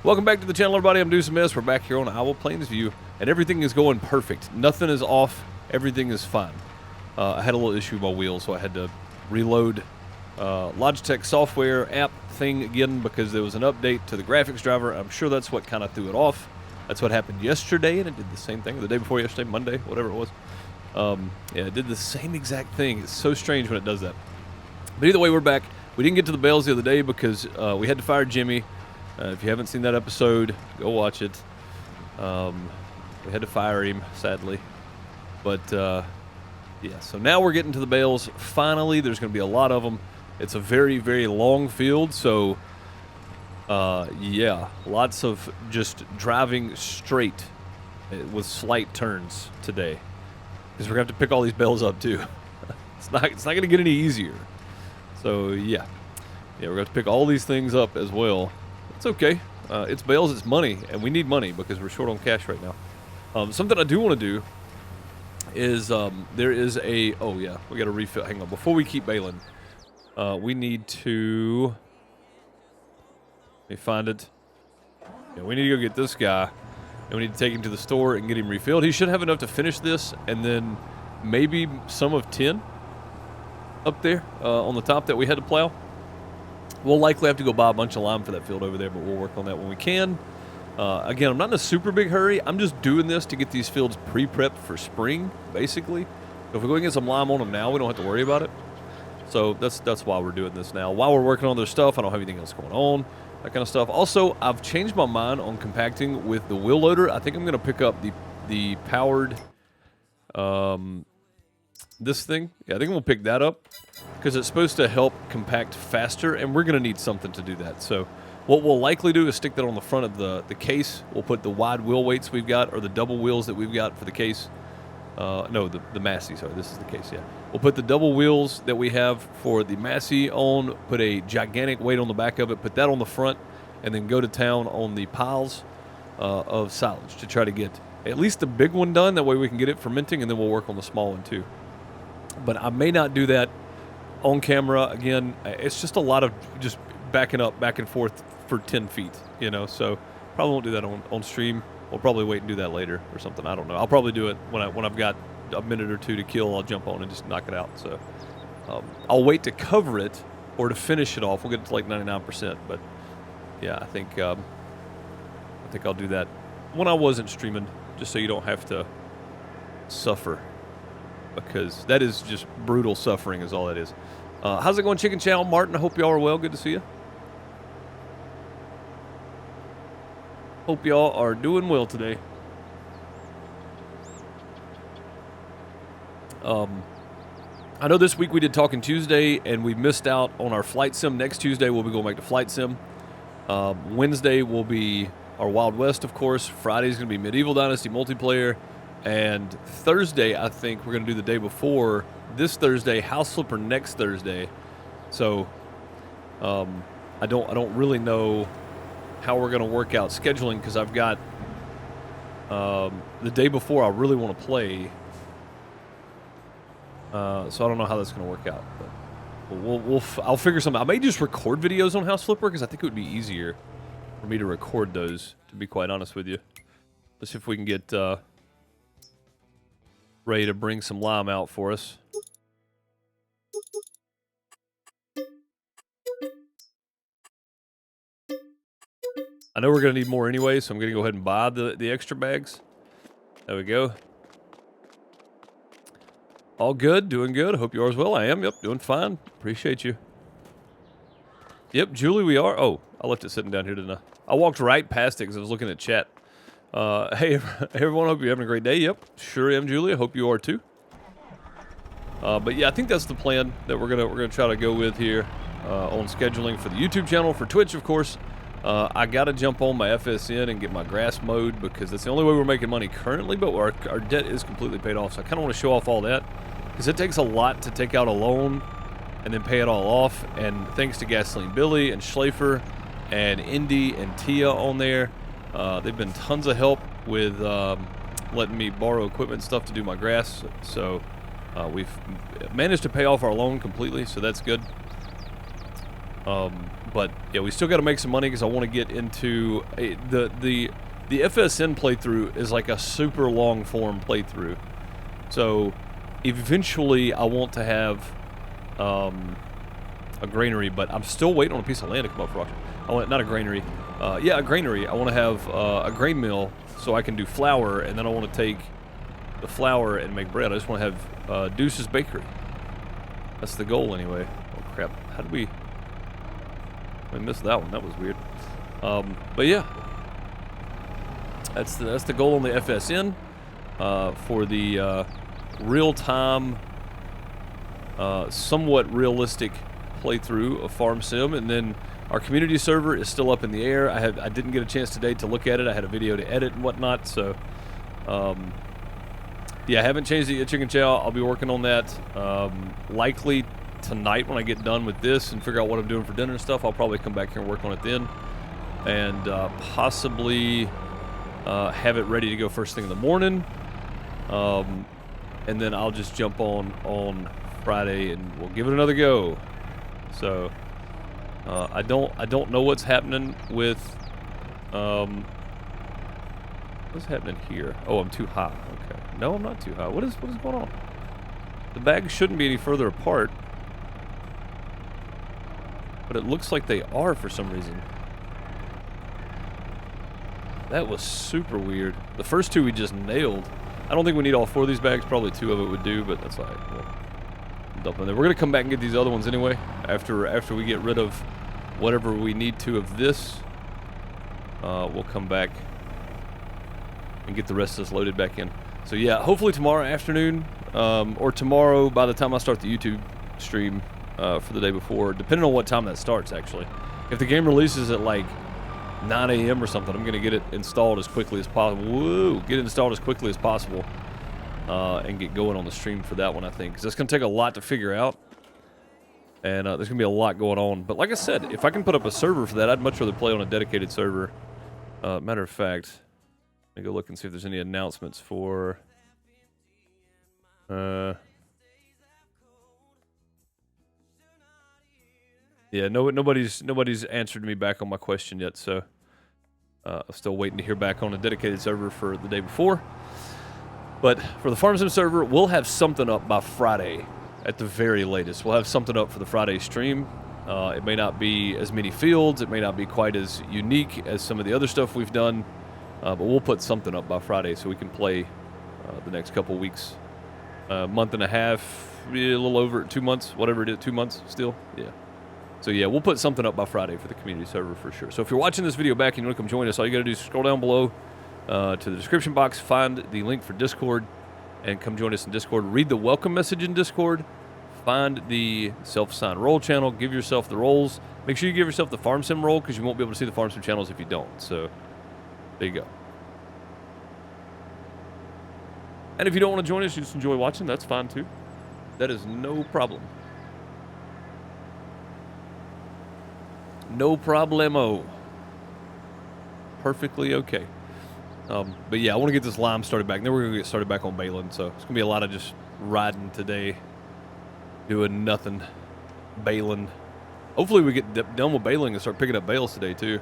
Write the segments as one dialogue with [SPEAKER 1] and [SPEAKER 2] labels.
[SPEAKER 1] Welcome back to the channel, everybody. I'm DeucePlays. We're back here on Iowa Plainsview, and everything is going perfect. Nothing is off. Everything is fine. I had a little issue with my wheel, so I had to reload Logitech software app thing again because there was an update to the graphics driver. I'm sure that's what kind of threw it off. That's what happened yesterday, and it did the same thing. The day before yesterday, Monday, whatever it was. Yeah, it did the same exact thing. It's so strange when it does that. But either way, we're back. We didn't get to the bales the other day because we had to fire Jimmy. If you haven't seen that episode, go watch it. We had to fire him, sadly. But, yeah, so now we're getting to the bales. Finally, there's going to be a lot of them. It's a very, very long field, so, yeah, lots of just driving straight with slight turns today. Because we're going to have to pick all these bales up, too. It's not going to get any easier. So, yeah. Yeah, we're going to pick all these things up as well. It's okay. It's bales, it's money, and we need money because we're short on cash right now. Something I do want to do is there is a... Oh, yeah, we got to refill. Hang on. Before we keep baling, we need to... Let me find it. Yeah, we need to go get this guy, and we need to take him to the store and get him refilled. He should have enough to finish this, and then maybe some of 10 up there on the top that we had to plow. We'll likely have to go buy a bunch of lime for that field over there, but we'll work on that when we can. Again, I'm not in a super big hurry. I'm just doing this to get these fields pre-prepped for spring, basically. If we go and get some lime on them now, we don't have to worry about it. So that's why we're doing this now. While we're working on their stuff, I don't have anything else going on, that kind of stuff. Also, I've changed my mind on compacting with the wheel loader. I think I'm going to pick up the powered, this thing. Yeah, I think we'll pick that up because it's supposed to help compact faster, and we're going to need something to do that. So what we'll likely do is stick that on the front of the case. We'll put the wide wheel weights we've got, or the double wheels that we've got for the case. No, the Massey, sorry, this is the case, yeah. We'll put the double wheels that we have for the Massey on, put a gigantic weight on the back of it, put that on the front, and then go to town on the piles of silage to try to get at least the big one done. That way we can get it fermenting, and then we'll work on the small one too. But I may not do that on camera. Again, it's just a lot of just backing up back and forth for 10 feet, you know, so probably won't do that on stream. We'll probably wait and do that later or something. I don't know. I'll probably do it when I've got a minute or two to kill. I'll jump on and just knock it out. So I'll wait to cover it or to finish it off. We'll get it to like 99%, but yeah, I think I'll do that when I wasn't streaming, just so you don't have to suffer. Because that is just brutal suffering is all that is. How's it going, Chicken Chow? Martin, I hope y'all are well. Good to see you. Hope y'all are doing well today. I know this week we did Talking Tuesday, and we missed out on our Flight Sim. Next Tuesday, we'll be going back to Flight Sim. Wednesday will be our Wild West, of course. Friday's going to be Medieval Dynasty multiplayer. And Thursday, I think we're going to do the day before this Thursday, House Flipper next Thursday. So I don't really know how we're going to work out scheduling because I've got the day before I really want to play. So I don't know how that's going to work out. But I'll figure something out. I may just record videos on House Flipper because I think it would be easier for me to record those, to be quite honest with you. Let's see if we can get... ready to bring some lime out for us. I know we're going to need more anyway, so I'm going to go ahead and buy the extra bags. There we go. All good, doing good. Hope yours well. I am, yep, doing fine. Appreciate you. Yep, Julie, we are. Oh, I left it sitting down here, didn't I? I walked right past it because I was looking at chat. Hey everyone, hope you're having a great day. Yep, sure am, Julia. Hope you are too. But yeah, I think that's the plan that we're gonna try to go with here on scheduling for the YouTube channel, for Twitch, of course. I gotta jump on my FSN and get my grass mowed because that's the only way we're making money currently. But our debt is completely paid off, so I kind of want to show off all that because it takes a lot to take out a loan and then pay it all off. And thanks to Gasoline Billy and Schlafer and Indy and Tia on there. They've been tons of help with letting me borrow equipment and stuff to do my grass. So we've managed to pay off our loan completely, so that's good. But yeah, we still got to make some money because I want to get into the FSN playthrough is like a super long form playthrough. So eventually I want to have a granary, but I'm still waiting on a piece of land to come up for auction. I want not a granary. Yeah, a granary. I want to have a grain mill so I can do flour, and then I want to take the flour and make bread. I just want to have Deuce's Bakery. That's the goal anyway. Oh crap! How did we missed that one? That was weird. But yeah, that's the goal on the FSN for the real-time, somewhat realistic playthrough of Farm Sim, and then our community server is still up in the air. I didn't get a chance today to look at it. I had a video to edit and whatnot, so yeah, I haven't changed it yet, Chicken Chow. I'll be working on that likely tonight when I get done with this and figure out what I'm doing for dinner and stuff. I'll probably come back here and work on it then, and possibly have it ready to go first thing in the morning, and then I'll just jump on Friday and we'll give it another go. So I don't know what's happening with what's happening here. Oh, I'm too high. Okay, no, I'm not too high. What is going on? The bags shouldn't be any further apart, but it looks like they are for some reason. That was super weird. The first two we just nailed. I don't think we need all 4 of these bags. Probably 2 of it would do, but that's all right. We'll dump them there. We're gonna come back and get these other ones anyway after we get rid of whatever we need to of this. We'll come back and get the rest of this loaded back in. So yeah, hopefully tomorrow afternoon, or tomorrow by the time I start the YouTube stream for the day before, depending on what time that starts actually. If the game releases at like 9 a.m. or something, I'm gonna get it installed as quickly as possible. Woo! Get it installed as quickly as possible, and get going on the stream for that one, I think, because it's gonna take a lot to figure out, and there's gonna be a lot going on. But like I said, if I can put up a server for that, I'd much rather play on a dedicated server. Matter of fact, let me go look and see if there's any announcements for. Yeah, nobody's answered me back on my question yet, so I'm still waiting to hear back on a dedicated server for the day before. But for the Farm Sim server, we'll have something up by Friday at the very latest. We'll have something up for the Friday stream. It may not be as many fields, it may not be quite as unique as some of the other stuff we've done, but we'll put something up by Friday so we can play the next couple weeks. Month and a half, a little over 2 months, whatever it is, 2 months still, yeah. So yeah, we'll put something up by Friday for the community server for sure. So if you're watching this video back and you want to come join us, all you got to do is scroll down below to the description box, find the link for Discord, and come join us in Discord. Read the welcome message in Discord, find the self-assigned role channel, give yourself the roles. Make sure you give yourself the Farm Sim role because you won't be able to see the Farm Sim channels if you don't. So there you go. And if you don't want to join us, you just enjoy watching, that's fine too. That is no problem. No problemo. Perfectly okay. But yeah, I want to get this lime started back. Then we're going to get started back on Baling. So it's going to be a lot of just riding today. Doing nothing. Baling. Hopefully we get done with Baling and start picking up bales today too.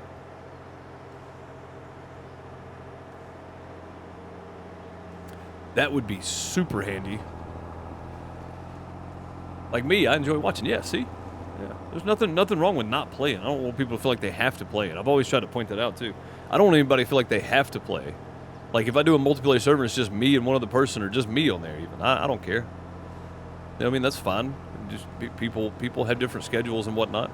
[SPEAKER 1] That would be super handy. Like me, I enjoy watching. Yeah, see? Yeah. There's nothing wrong with not playing. I don't want people to feel like they have to play it. I've always tried to point that out too. I don't want anybody to feel like they have to play. Like if I do a multiplayer server, it's just me and one other person, or just me on there even. I don't care. You know what I mean? That's fine. Just people have different schedules and whatnot.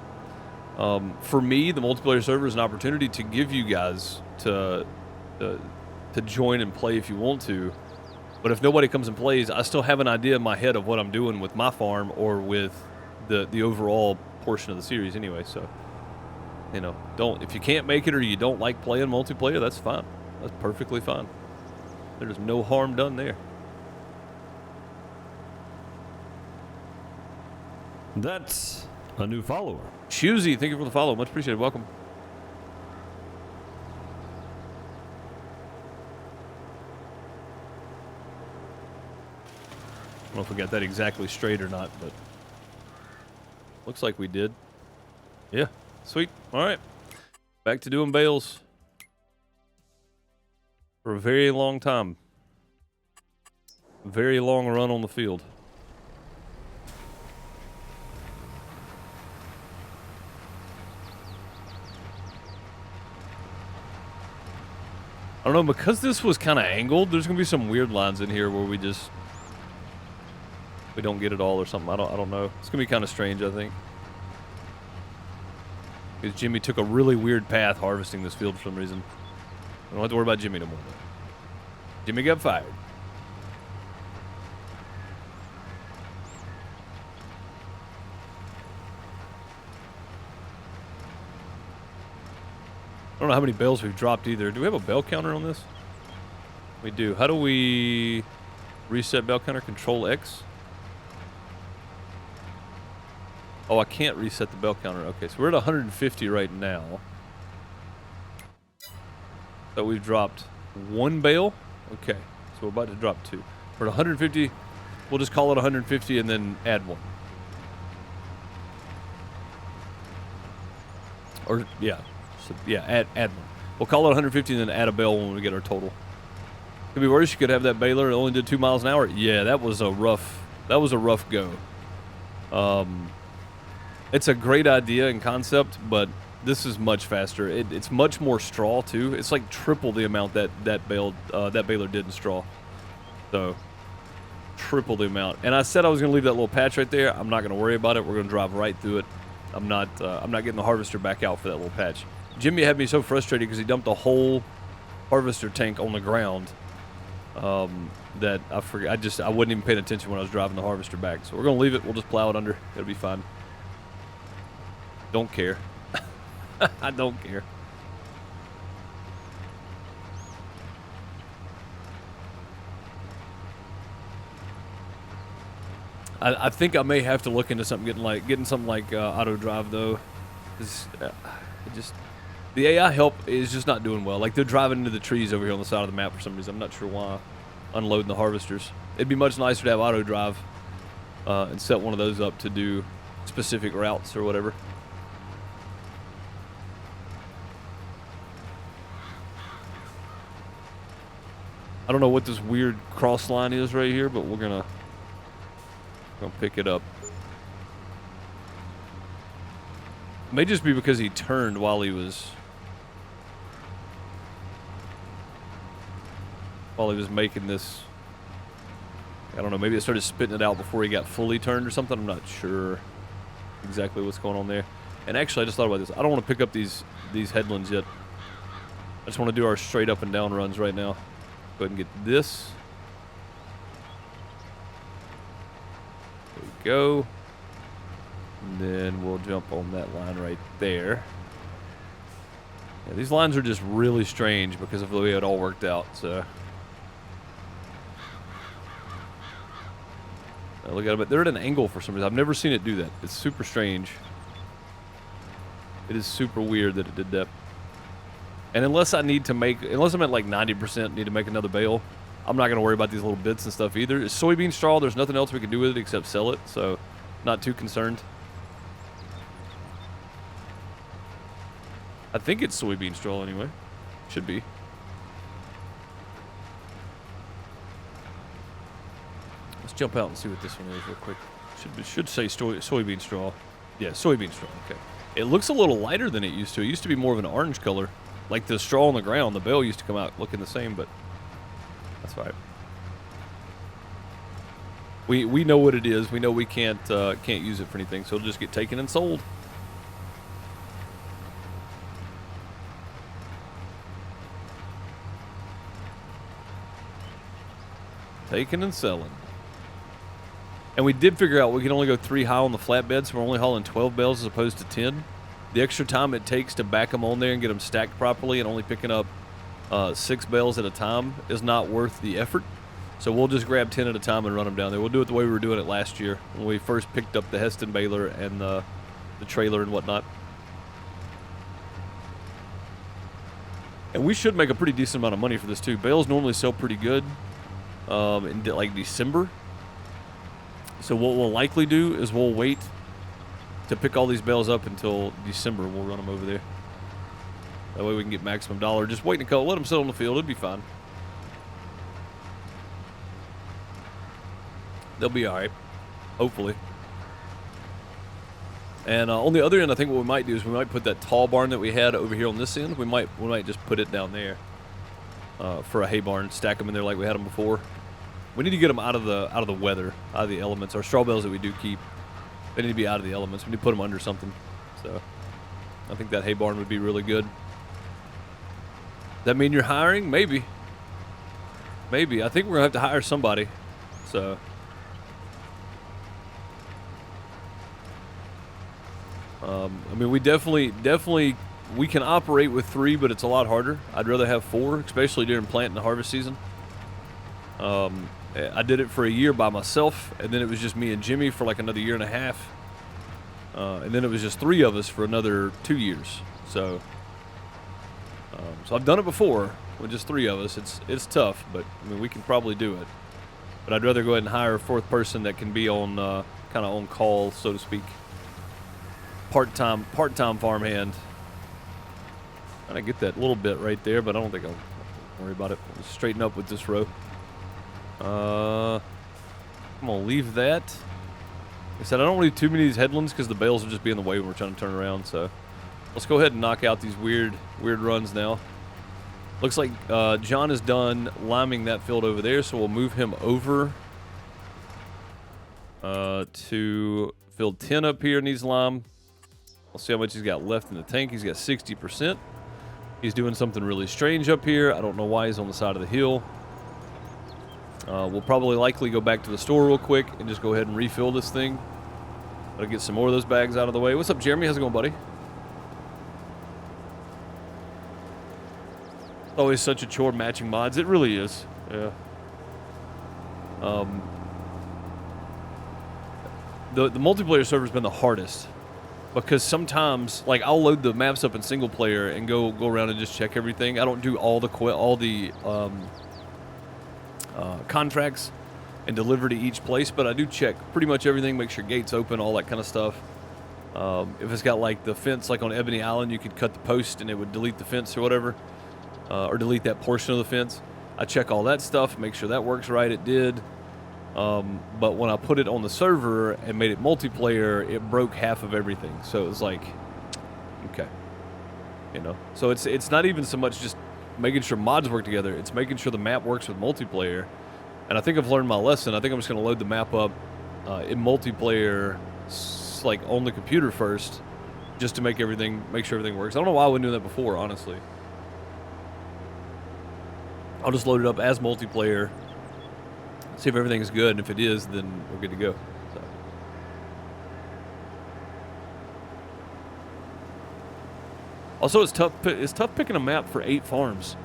[SPEAKER 1] For me, the multiplayer server is an opportunity to give you guys to join and play if you want to. But if nobody comes and plays, I still have an idea in my head of what I'm doing with my farm or with the overall portion of the series anyway. So, you know, if you can't make it or you don't like playing multiplayer, that's fine. That's perfectly fine. There's no harm done there.
[SPEAKER 2] That's a new follower.
[SPEAKER 1] Choosy, thank you for the follow. Much appreciated. Welcome. I don't know if we got that exactly straight or not, but looks like we did. Yeah, sweet. All right, back to doing bales for a very long time. Very long run on the field. I don't know, because this was kind of angled, there's going to be some weird lines in here where we don't get it all or something. I don't know. It's going to be kind of strange, I think. Because Jimmy took a really weird path harvesting this field for some reason. I don't have to worry about Jimmy no more. Jimmy got fired. I don't know how many bales we've dropped either. Do we have a bale counter on this? We do. How do we reset bale counter? Control X? Oh, I can't reset the bale counter. Okay, so we're at 150 right now. So we've dropped 1 bale. Okay, so we're about to drop 2. We're at 150. We'll just call it 150 and then add 1. Or, yeah. So, yeah, add 1. We'll call it 150 and then add a bale when we get our total. Could be worse. You could have that baler. It only did 2 miles an hour. Yeah, that was a rough go. It's a great idea and concept, but this is much faster. It's much more straw too. It's like triple the amount that baler did in straw. So triple the amount. And I said I was going to leave that little patch right there. I'm not going to worry about it. We're going to drive right through it. I'm not getting the harvester back out for that little patch. Jimmy had me so frustrated because he dumped a whole harvester tank on the ground that I forgot. I wasn't even paying attention when I was driving the harvester back. So we're going to leave it. We'll just plow it under. It'll be fine. Don't care. I don't care. I think I may have to look into something getting something like auto drive though, because the AI help is just not doing well. Like they're driving into the trees over here on the side of the map for some reason. I'm not sure why. Unloading the harvesters. It'd be much nicer to have auto drive and set one of those up to do specific routes or whatever. I don't know what this weird cross line is right here, but we're gonna pick it up. It may just be because he turned while he was making this. I don't know, maybe it started spitting it out before he got fully turned or something. I'm not sure exactly what's going on there. And actually, I just thought about this. I don't want to pick up these headlands yet. I just want to do our straight up and down runs right now. Go ahead and get this. There we go. And then we'll jump on that line right there. Yeah, these lines are just really strange because of the way it all worked out. So look at it, but they're at an angle for some reason. I've never seen it do that. It's super strange. It is super weird that it did that. And unless I'm at like 90%, need to make another bale, I'm not going to worry about these little bits and stuff either. It's soybean straw. There's nothing else we can do with it except sell it, so not too concerned. I think it's soybean straw anyway. Should be. Let's jump out and see what this one is real quick. Should say soybean straw. Yeah, soybean straw. Okay. It looks a little lighter than it used to. It used to be more of an orange color. Like the straw on the ground, the bale used to come out looking the same, but that's right. We know what it is. We know we can't use it for anything, so it'll just get taken and sold. Taking and selling. And we did figure out we can only go 3 high on the flatbed, so we're only hauling 12 bales as opposed to 10. The extra time it takes to back them on there and get them stacked properly and only picking up 6 bales at a time is not worth the effort. So we'll just grab 10 at a time and run them down there. We'll do it the way we were doing it last year when we first picked up the Heston baler and the trailer and whatnot. And we should make a pretty decent amount of money for this too. Bales normally sell pretty good in like December. So what we'll likely do is we'll wait to pick all these bales up until December. We'll run them over there. That way we can get maximum dollar. Just wait and go. Let them sit on the field. It'll be fine. They'll be all right, hopefully. And on the other end, I think what we might do is we might put that tall barn that we had over here on this end. We might just put it down there for a hay barn. Stack them in there like we had them before. We need to get them out of the weather, out of the elements. Our straw bales that we do keep, they need to be out of the elements. We need to put them under something. So I think that hay barn would be really good. Does that mean you're hiring? Maybe. Maybe. I think we're gonna have to hire somebody. So. I mean, we definitely, we can operate with 3, but it's a lot harder. I'd rather have 4, especially during plant and harvest season. I did it for a year by myself, and then it was just me and Jimmy for like another year and a half. And then it was just 3 of us for another 2 years. So I've done it before with just 3 of us. It's tough, but I mean, we can probably do it. But I'd rather go ahead and hire a 4th person that can be on kind of on call, so to speak. Part-time farmhand. I get that little bit right there, but I don't think I'll worry about it. We'll straighten up with this row. I'm gonna leave that. Like I said, I don't leave too many of these headlands because the bales will just be in the way when we're trying to turn around. So let's go ahead and knock out these weird runs now. Looks like John is done liming that field over there, so we'll move him over to field 10 up here. Needs lime. Let's see how much he's got left in the tank. He's got 60%. He's doing something really strange up here. I don't know why he's on the side of the hill. We'll probably likely go back to the store real quick and just go ahead and refill this thing. I'll get some more of those bags out of the way. What's up, Jeremy? How's it going, buddy? It's always such a chore matching mods. It really is. Yeah. The multiplayer server's been the hardest. Because sometimes, like, I'll load the maps up in single player and go around and just check everything. I don't do all the contracts and deliver to each place, but I do check pretty much everything, make sure gates open, all that kind of stuff. If it's got like the fence, like on Ebony Island, you could cut the post and it would delete the fence or whatever, or delete that portion of the fence. I check all that stuff, make sure that works right. It did. But when I put it on the server and made it multiplayer, it broke half of everything. So it was like, okay, you know. So it's not even so much just making sure mods work together. It's making sure the map works with multiplayer. And I think I've learned my lesson. I think I'm just going to load the map up in multiplayer, like on the computer first, just to make sure everything works. I don't know why I wouldn't do that before, honestly. I'll just load it up as multiplayer. See if everything's good, and if it is, then we're good to go. So. Also, it's tough picking a map for 8 farms.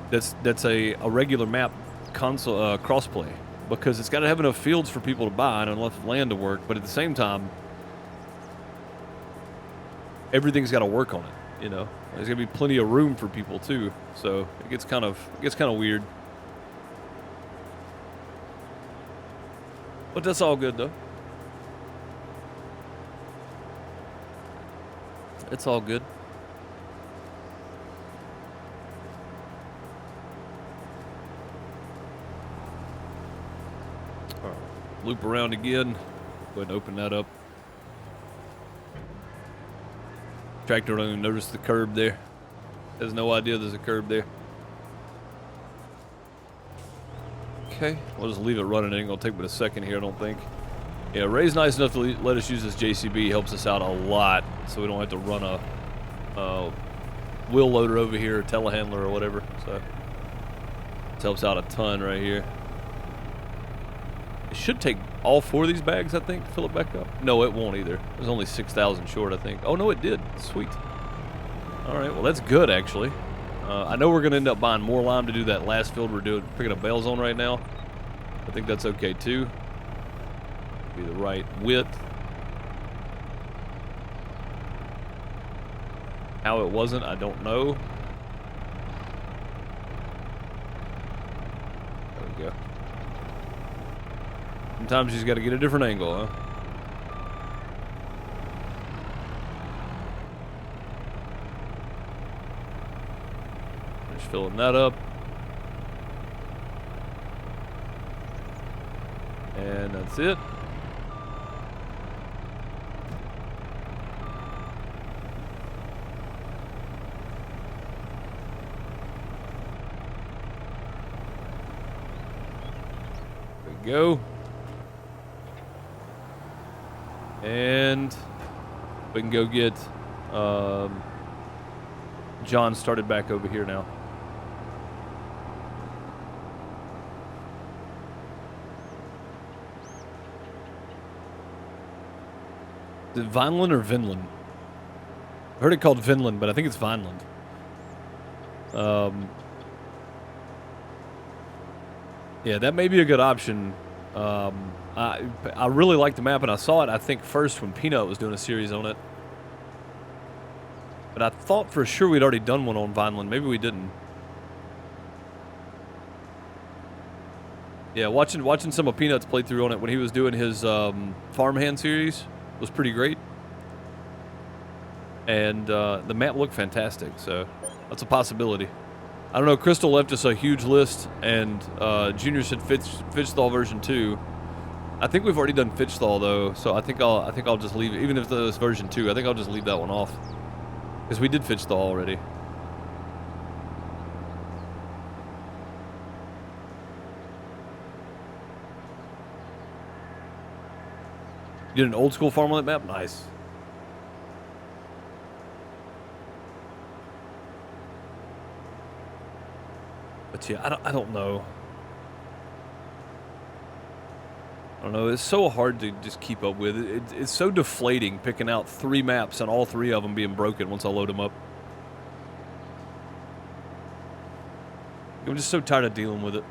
[SPEAKER 1] That's a regular map console crossplay, because it's got to have enough fields for people to buy and enough land to work. But at the same time, everything's got to work on it. You know, there's gonna be plenty of room for people too. So it gets kind of weird. But that's all good, though. It's all good. All right. Loop around again. Go ahead and open that up. Tractor don't even notice the curb there. Has no idea there's a curb there. Okay, we'll just leave it running. It ain't gonna take but a second here, I don't think. Yeah, Ray's nice enough to let us use this JCB. Helps us out a lot, so we don't have to run a wheel loader over here, or telehandler or whatever. So this helps out a ton right here. It should take all 4 of these bags, I think, to fill it back up. No, it won't either. It was only 6,000 short, I think. Oh no, it did. Sweet. All right, well that's good actually. I know we're going to end up buying more lime to do that last field we're picking up bales on right now. I think that's okay too. Be the right width. How it wasn't, I don't know. There we go. Sometimes you just got to get a different angle, huh? filling that up. And that's it. There we go. And we can go get John started back over here now. Is it Vineland or Vinland? I heard it called Vinland, but I think it's Vineland. Yeah, that may be a good option. I really like the map, and I saw it, I think, first when Peanut was doing a series on it. But I thought for sure we'd already done one on Vineland. Maybe we didn't. Yeah, watching some of Peanut's playthrough on it when he was doing his Farmhand series was pretty great. And the map looked fantastic, so that's a possibility. I don't know, Crystal left us a huge list, and Junior said Fitchthal version 2. I think we've already done Fitchthal though, so I think I'll just leave it. Even if it's version 2, I think I'll just leave that one off. Because we did Fitchthal already. You did an old school farmland map? Nice. But yeah, I don't know. I don't know. It's so hard to just keep up with. It's so deflating picking out 3 maps and all 3 of them being broken once I load them up. I'm just so tired of dealing with it.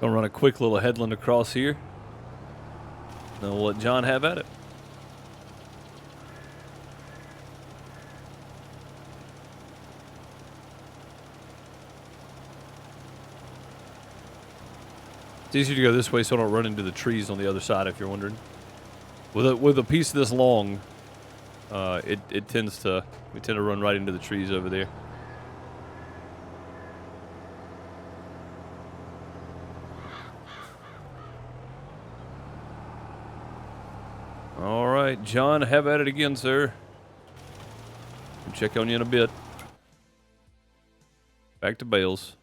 [SPEAKER 1] Gonna run a quick little headland across here. Then we'll let John have at it. It's easier to go this way so I don't run into the trees on the other side, if you're wondering. With a piece this long, we tend to run right into the trees over there. All right, John, have at it again, sir. We'll check on you in a bit. Back to bales.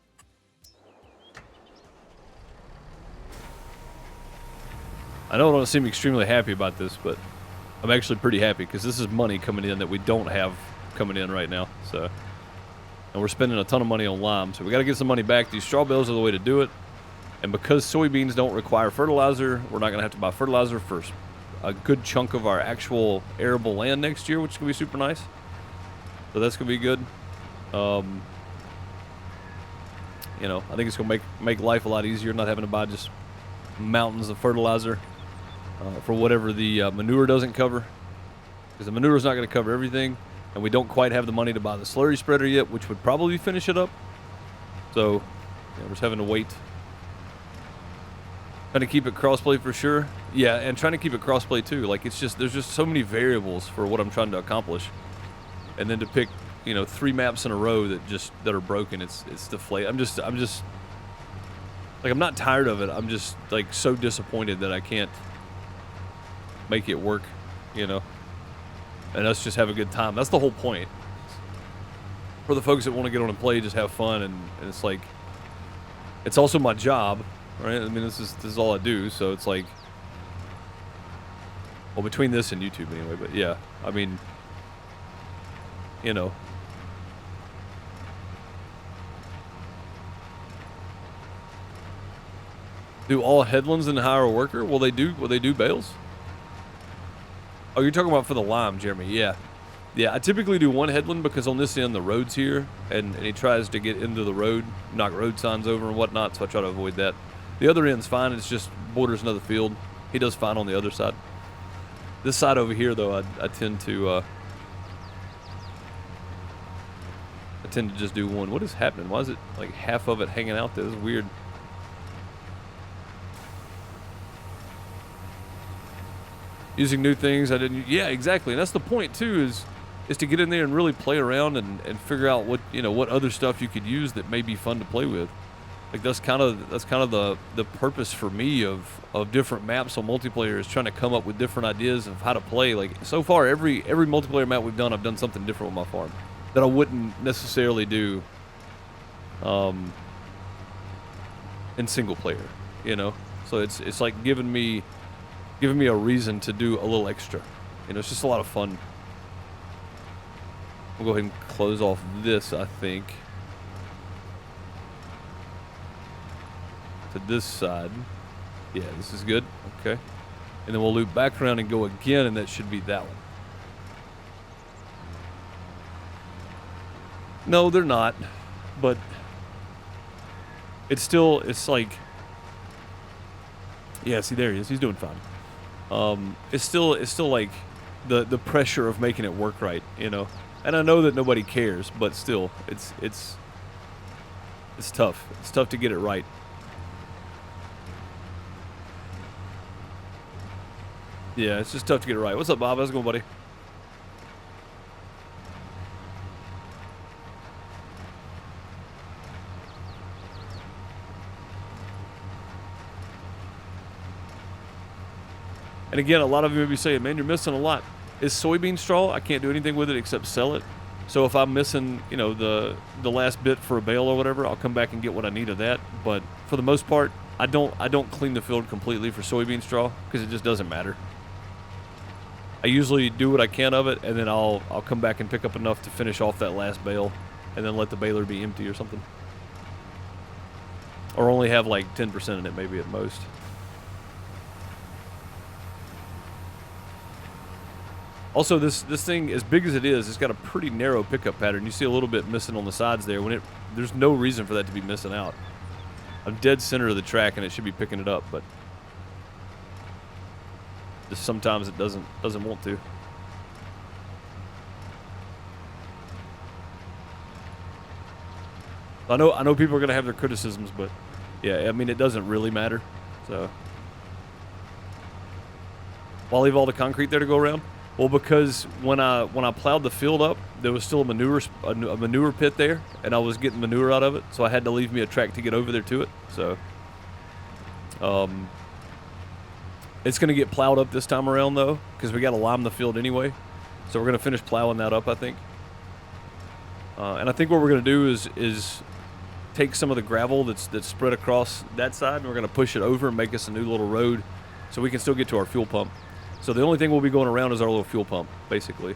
[SPEAKER 1] I know I don't seem extremely happy about this, but I'm actually pretty happy because this is money coming in that we don't have coming in right now. So, and we're spending a ton of money on lime, so we got to get some money back. These straw bales are the way to do it. And because soybeans don't require fertilizer, we're not going to have to buy fertilizer for a good chunk of our actual arable land next year, which is going to be super nice. So that's going to be good. You know, I think it's going to make life a lot easier, not having to buy just mountains of fertilizer for whatever the manure doesn't cover. Because the manure is not going to cover everything, and we don't quite have the money to buy the slurry spreader yet, which would probably finish it up. So, yeah, we're just having to wait. Trying to keep it crossplay for sure. Yeah, and trying to keep it crossplay too. Like, it's just, there's just so many variables for what I'm trying to accomplish. And then to pick, you know, 3 maps in a row that are broken, it's deflating. I'm just like, I'm not tired of it. I'm just like so disappointed that I can't make it work, you know. And us just have a good time. That's the whole point. For the folks that want to get on and play, just have fun, and it's like, it's also my job. Right? I mean, this is all I do, so it's like, well, between this and YouTube anyway, but yeah, I mean, you know. Do all headlands and hire a worker? Will they do bales? Oh, you're talking about for the lime, Jeremy, yeah. Yeah, I typically do one headland because on this end the road's here, and he tries to get into the road, knock road signs over and whatnot, so I try to avoid that. The other end's fine, it's just borders another field. He does fine on the other side. This side over here, though, I tend to just do one. What is happening? Why is it like half of it hanging out there? This is weird. Using new things I didn't. Yeah, exactly. And that's the point too. Is to get in there and really play around and figure out what what other stuff you could use that may be fun to play with. Like that's kind of the purpose for me of different maps on multiplayer, is trying to come up with different ideas of how to play. Like so far, every multiplayer map we've done, I've done something different with my farm that I wouldn't necessarily do in single player. So it's like giving me a reason to do a little extra. It's just a lot of fun. We'll go ahead and close off this, I think, to this side. Yeah, this is good. Okay. And then we'll loop back around and go again, and that should be that one. No, they're not. But it's like, yeah, see, there he is. He's doing fine. It's still like the pressure of making it work right, And I know that nobody cares, but still, it's tough. It's tough to get it right. Yeah, it's just tough to get it right. What's up, Bob? How's it going, buddy? And again, a lot of you may be saying, man, you're missing a lot. Is soybean straw? I can't do anything with it except sell it. So if I'm missing, the last bit for a bale or whatever, I'll come back and get what I need of that. But for the most part, I don't clean the field completely for soybean straw because it just doesn't matter. I usually do what I can of it, and then I'll come back and pick up enough to finish off that last bale, and then let the baler be empty or something. Or only have like 10% in it maybe at most. Also, this thing, as big as it is, it's got a pretty narrow pickup pattern. You see a little bit missing on the sides there. There's no reason for that to be missing out. I'm dead center of the track, and it should be picking it up, but just sometimes it doesn't want to. I know people are gonna have their criticisms, but yeah, I mean it doesn't really matter. So, why leave all the concrete there to go around? Well, because when I plowed the field up, there was still a manure pit there, and I was getting manure out of it, so I had to leave me a track to get over there to it. So, it's going to get plowed up this time around though, because we got to lime the field anyway. So we're going to finish plowing that up, I think. And I think what we're going to do is take some of the gravel that's spread across that side, and we're going to push it over and make us a new little road, so we can still get to our fuel pump. So the only thing we'll be going around is our little fuel pump, basically.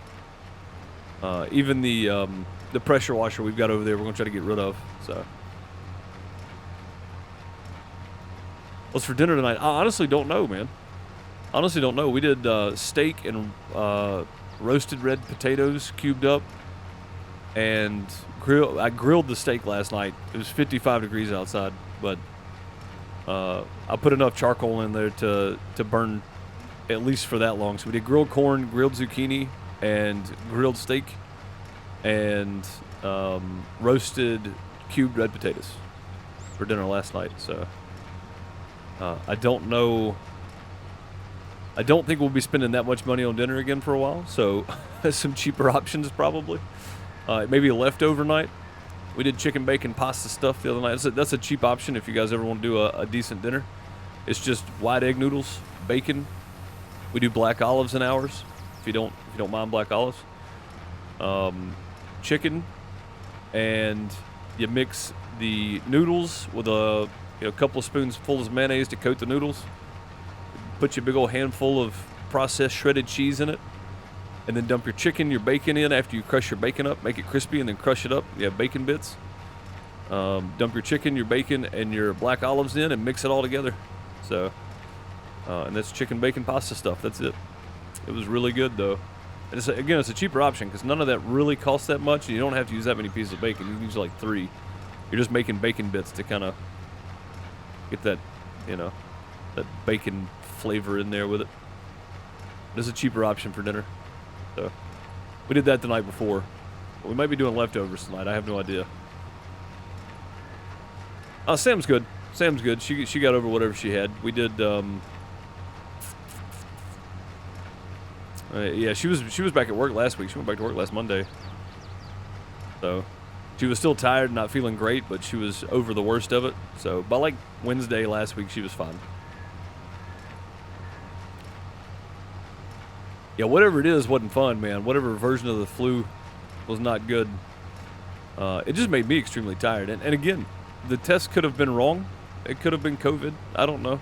[SPEAKER 1] Even the pressure washer we've got over there, we're going to try to get rid of. So, what's for dinner tonight? I honestly don't know, man. Honestly don't know. We did steak and roasted red potatoes cubed up, and I grilled the steak last night. It was 55 degrees outside, but I put enough charcoal in there to burn at least for that long. So we did grilled corn, grilled zucchini, and grilled steak, and roasted cubed red potatoes for dinner last night. So I don't know. I don't think we'll be spending that much money on dinner again for a while. So some cheaper options probably. Maybe a leftover night. We did chicken bacon pasta stuff the other night. That's a cheap option if you guys ever want to do a decent dinner. It's just white egg noodles, bacon. We do black olives in ours, if you don't mind black olives. Chicken, and you mix the noodles with a couple of spoonfuls of mayonnaise to coat the noodles. Put your big old handful of processed shredded cheese in it, and then dump your chicken, your bacon in after you crush your bacon up. Make it crispy and then crush it up. You have bacon bits. Dump your chicken, your bacon, and your black olives in and mix it all together. So, and that's chicken bacon pasta stuff. That's it. It was really good though. Again, it's a cheaper option because none of that really costs that much, and you don't have to use that many pieces of bacon. You can use like 3. You're just making bacon bits to kind of get that, you know, that bacon flavor in there with it. It's a cheaper option for dinner. So we did that the night before. We might be doing leftovers tonight. I have no idea. Sam's good. Sam's good. She got over whatever she had. We did. Yeah, she was back at work last week. She went back to work last Monday. So she was still tired, not feeling great, but she was over the worst of it. So by like Wednesday last week, she was fine. Yeah, whatever it is wasn't fun, man. Whatever version of the flu was not good. It just made me extremely tired. And again, the test could have been wrong. It could have been COVID. I don't know.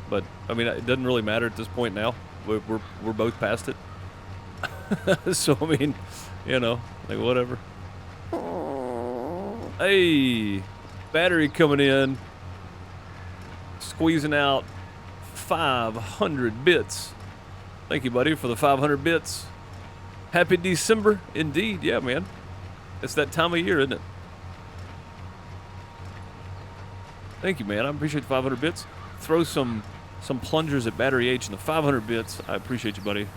[SPEAKER 1] But, I mean, it doesn't really matter at this point now. We're both past it. So, I mean, you know, like whatever. Hey, battery coming in. Squeezing out 500 bits. Thank you, buddy, for the 500 bits. Happy December, indeed. Yeah, man. It's that time of year, isn't it? Thank you, man. I appreciate the 500 bits. Throw some plungers at Battery H and the 500 bits. I appreciate you, buddy.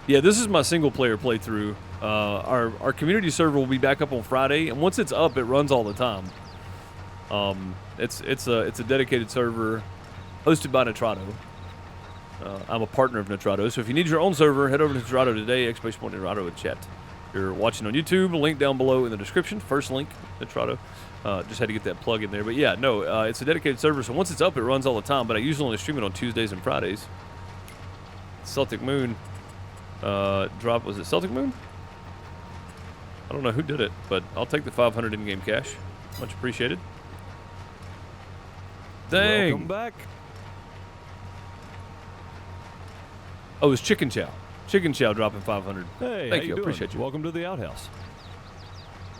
[SPEAKER 1] Yeah, this is my single-player playthrough. Our community server will be back up on Friday, and once it's up, it runs all the time. It's a dedicated server hosted by Nitrado. I'm a partner of Nitrado, so if you need your own server, head over to Nitrado today, !Nitrado in chat. If you're watching on YouTube, link down below in the description. First link, Nitrado. Just had to get that plug in there. But yeah, no, it's a dedicated server, so once it's up, it runs all the time, but I usually only stream it on Tuesdays and Fridays. Celtic Moon drop, was it Celtic Moon? I don't know who did it, but I'll take the 500 in-game cash. Much appreciated. Dang.
[SPEAKER 2] Welcome back.
[SPEAKER 1] Oh, it's Chicken Chow. Chicken Chow dropping 500.
[SPEAKER 2] Hey,
[SPEAKER 1] thank
[SPEAKER 2] how
[SPEAKER 1] you.
[SPEAKER 2] doing?
[SPEAKER 1] Appreciate you.
[SPEAKER 2] Welcome to the outhouse.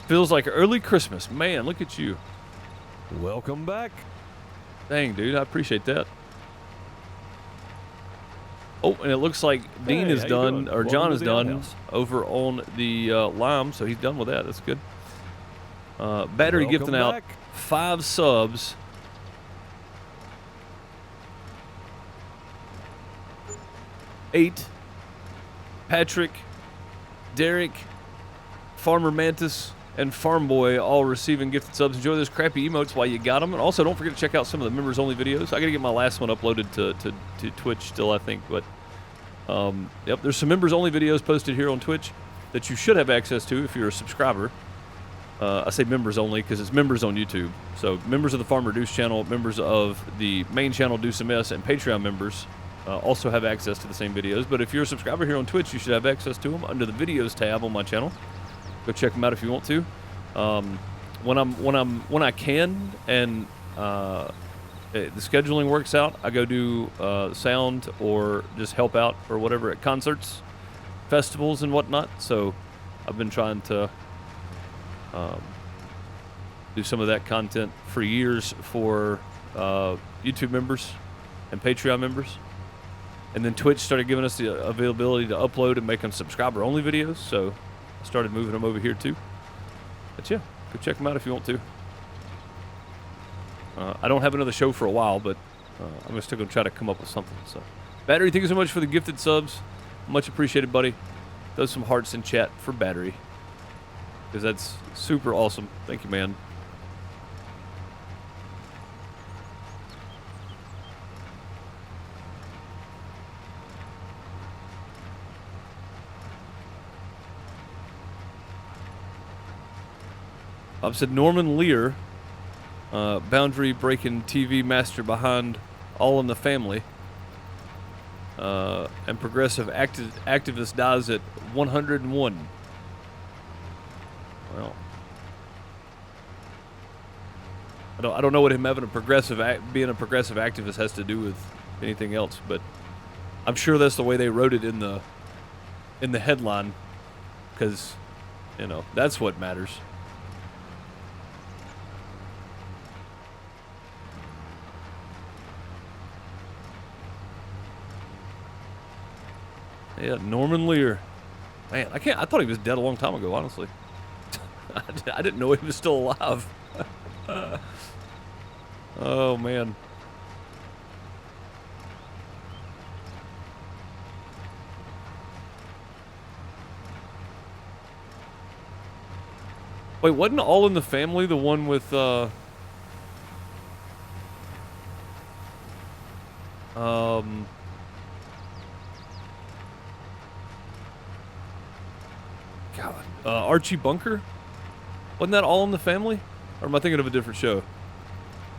[SPEAKER 1] Feels like early Christmas. Man, look at you.
[SPEAKER 2] Welcome back.
[SPEAKER 1] Dang, dude. I appreciate that. Oh, and it looks like Dean is done, or John is done over on the Lime, so he's done with that. That's good. Battery gifting out 5 subs. Eight. Patrick, Derek, Farmer Mantis, and Farm Boy all receiving gifted subs. Enjoy those crappy emotes while you got them. And also, don't forget to check out some of the members-only videos. I got to get my last one uploaded to Twitch still, I think. But, yep, there's some members-only videos posted here on Twitch that you should have access to if you're a subscriber. I say members-only because it's members on YouTube. So, members of the Farmer Deuce channel, members of the main channel Deuce MS, and Patreon members also have access to the same videos. But if you're a subscriber here on Twitch, you should have access to them under the videos tab on my channel. Go check them out if you want to. When I can and the scheduling works out, I go do sound or just help out or whatever at concerts, festivals, and whatnot. So I've been trying to do some of that content for years for YouTube members and Patreon members. And then Twitch started giving us the availability to upload and make them subscriber-only videos, so I started moving them over here too. But yeah, go check them out if you want to. I don't have another show for a while, but I'm still going to try to come up with something. So, Battery, thank you so much for the gifted subs. Much appreciated, buddy. Throw some hearts in chat for Battery, because that's super awesome. Thank you, man. I've said Norman Lear, boundary-breaking TV master behind All in the Family, and progressive activist dies at 101. Well, I don't know what him having being a progressive activist has to do with anything else, but I'm sure that's the way they wrote it in the headline, because that's what matters. Yeah, Norman Lear. Man, I thought he was dead a long time ago, honestly. I didn't know he was still alive. Oh, man. Wait, wasn't All in the Family the one with, God, Archie Bunker? Wasn't that All in the Family? Or am I thinking of a different show?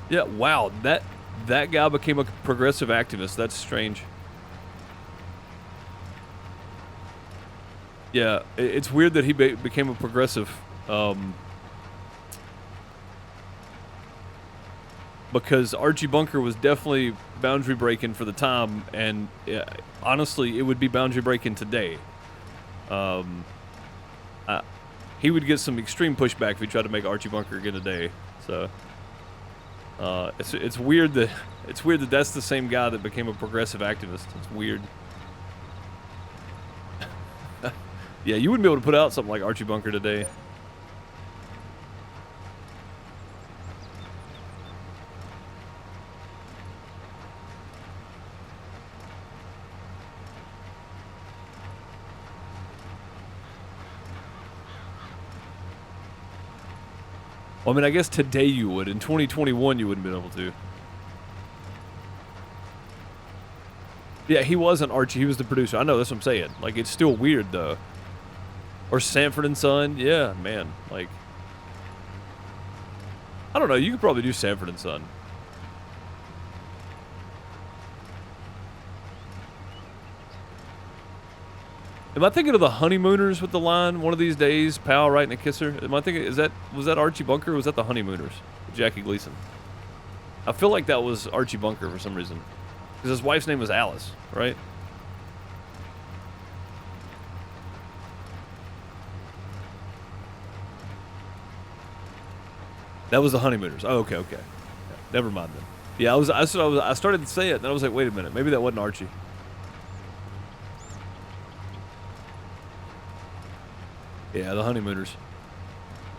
[SPEAKER 1] Yeah, wow, that guy became a progressive activist. That's strange. Yeah, it's weird that he became a progressive, because Archie Bunker was definitely boundary breaking for the time, and honestly, it would be boundary breaking today. He would get some extreme pushback if he tried to make Archie Bunker again today. So it's weird that that's the same guy that became a progressive activist. It's weird. Yeah, you wouldn't be able to put out something like Archie Bunker today. Well, I mean, I guess today you would. In 2021, you wouldn't be able to. Yeah, he wasn't Archie. He was the producer. I know, that's what I'm saying. Like, it's still weird, though. Or Sanford and Son. Yeah, man. Like, I don't know. You could probably do Sanford and Son. Am I thinking of the Honeymooners with the line, "One of these days, pal, writing a kisser"? Am I thinking, was that Archie Bunker or was that the Honeymooners? Jackie Gleason. I feel like that was Archie Bunker for some reason. Because his wife's name was Alice, right? That was the Honeymooners. Oh, okay. Yeah, never mind then. Yeah, I started to say it, and I was like, wait a minute, maybe that wasn't Archie. Yeah, the Honeymooners.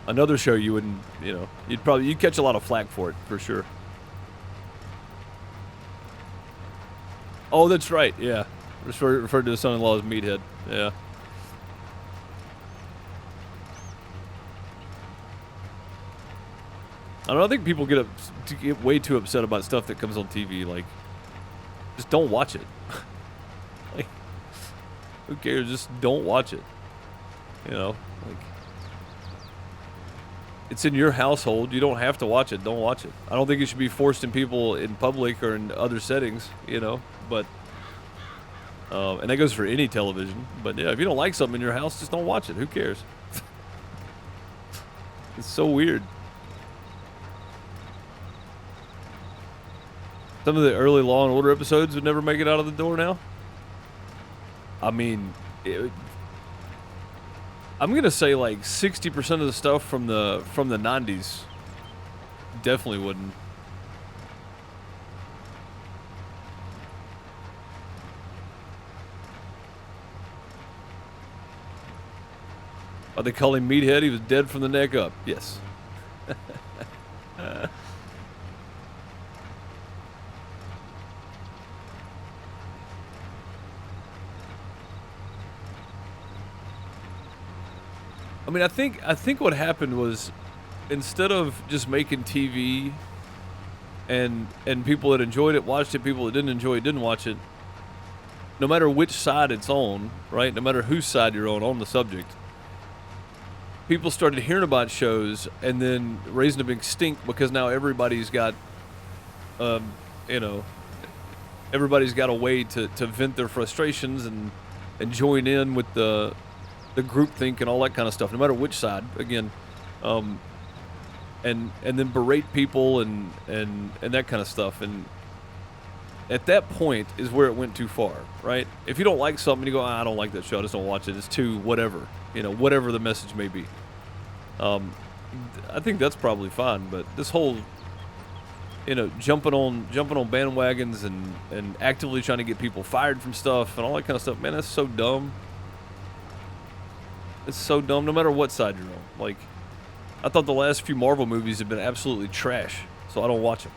[SPEAKER 1] Another show you wouldn't, you'd catch a lot of flack for it, for sure. Oh, that's right, yeah. Referred to the son-in-law as Meathead, yeah. I don't know, I think people get way too upset about stuff that comes on TV, like, just don't watch it. Like, who cares, just don't watch it. Like, it's in your household. You don't have to watch it. Don't watch it. I don't think it should be forced in people in public or in other settings, but, and that goes for any television. But yeah, if you don't like something in your house, just don't watch it. Who cares? It's so weird. Some of the early Law and Order episodes would never make it out of the door now. I mean, I'm gonna say like 60% of the stuff from the 90s definitely wouldn't. Oh, they call him Meathead. He was dead from the neck up. Yes. I mean, I think what happened was, instead of just making TV and people that enjoyed it watched it, people that didn't enjoy it didn't watch it, no matter which side it's on, right? No matter whose side you're on the subject, people started hearing about shows and then raising a big stink because now everybody's got, everybody's got a way to vent their frustrations and join in with the groupthink and all that kind of stuff, no matter which side, again, and then berate people and that kind of stuff. And at that point is where it went too far, right? If you don't like something, you go, I don't like that show, I just don't watch it, it's too whatever, whatever the message may be. I think that's probably fine, but this whole jumping on bandwagons and actively trying to get people fired from stuff and all that kind of stuff. Man, that's so dumb. It's so dumb no matter what side you're on. Like, I thought the last few Marvel movies have been absolutely trash, so I don't watch them.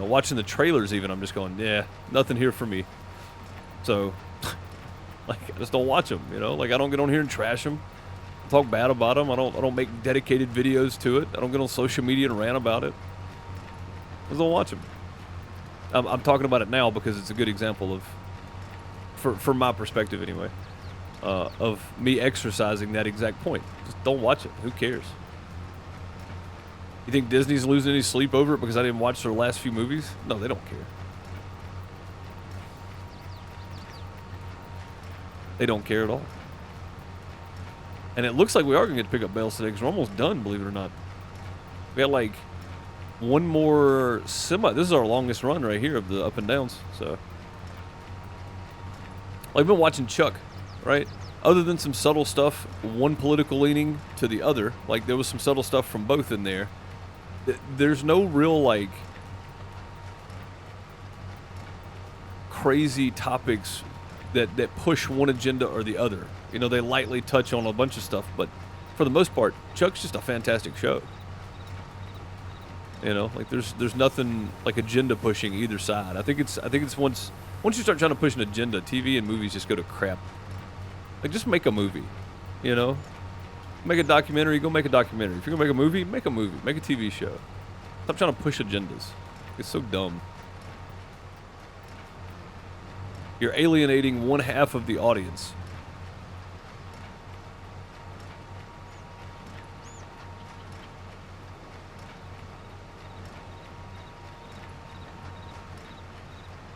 [SPEAKER 1] Watching the trailers even, I'm just going, yeah, nothing here for me. So, like, I just don't watch them, Like, I don't get on here and trash them, talk bad about them. I don't make dedicated videos to it. I don't get on social media and rant about it. I just don't watch them. I'm talking about it now because it's a good example of, from my perspective anyway, of me exercising that exact point. Just don't watch it. Who cares? You think Disney's losing any sleep over it because I didn't watch their last few movies? No, they don't care. They don't care at all. And it looks like we are going to get to pick up Bales today because we're almost done, believe it or not. We got like one more semi. This is our longest run right here of the up and downs. So, I've been watching Chuck, right? Other than some subtle stuff, one political leaning to the other, like there was some subtle stuff from both in there. There's no real like crazy topics that push one agenda or the other. They lightly touch on a bunch of stuff, but for the most part, Chuck's just a fantastic show. Like there's nothing like agenda pushing either side. I think it's once you start trying to push an agenda, TV and movies just go to crap. Like, just make a movie, Make a documentary, go make a documentary. If you're gonna make a movie, make a movie. Make a TV show. Stop trying to push agendas. It's so dumb. You're alienating one half of the audience.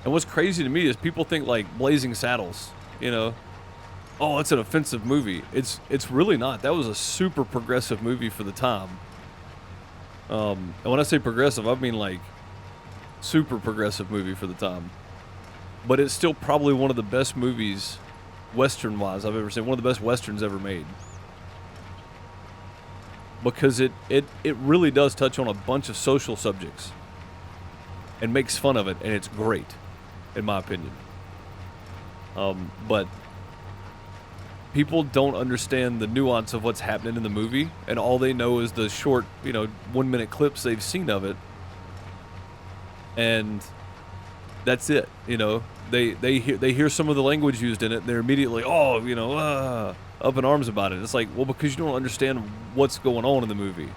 [SPEAKER 1] And what's crazy to me is people think like Blazing Saddles, oh, it's an offensive movie. It's really not. That was a super progressive movie for the time. And when I say progressive, I mean like super progressive movie for the time. But it's still probably one of the best movies, Western-wise, I've ever seen. One of the best Westerns ever made. Because it really does touch on a bunch of social subjects. And makes fun of it, and it's great, in my opinion. But people don't understand the nuance of what's happening in the movie, and all they know is the short, 1 minute clips they've seen of it. And that's it, They hear some of the language used in it, and they're immediately, up in arms about it. It's like, well, because you don't understand what's going on in the movie.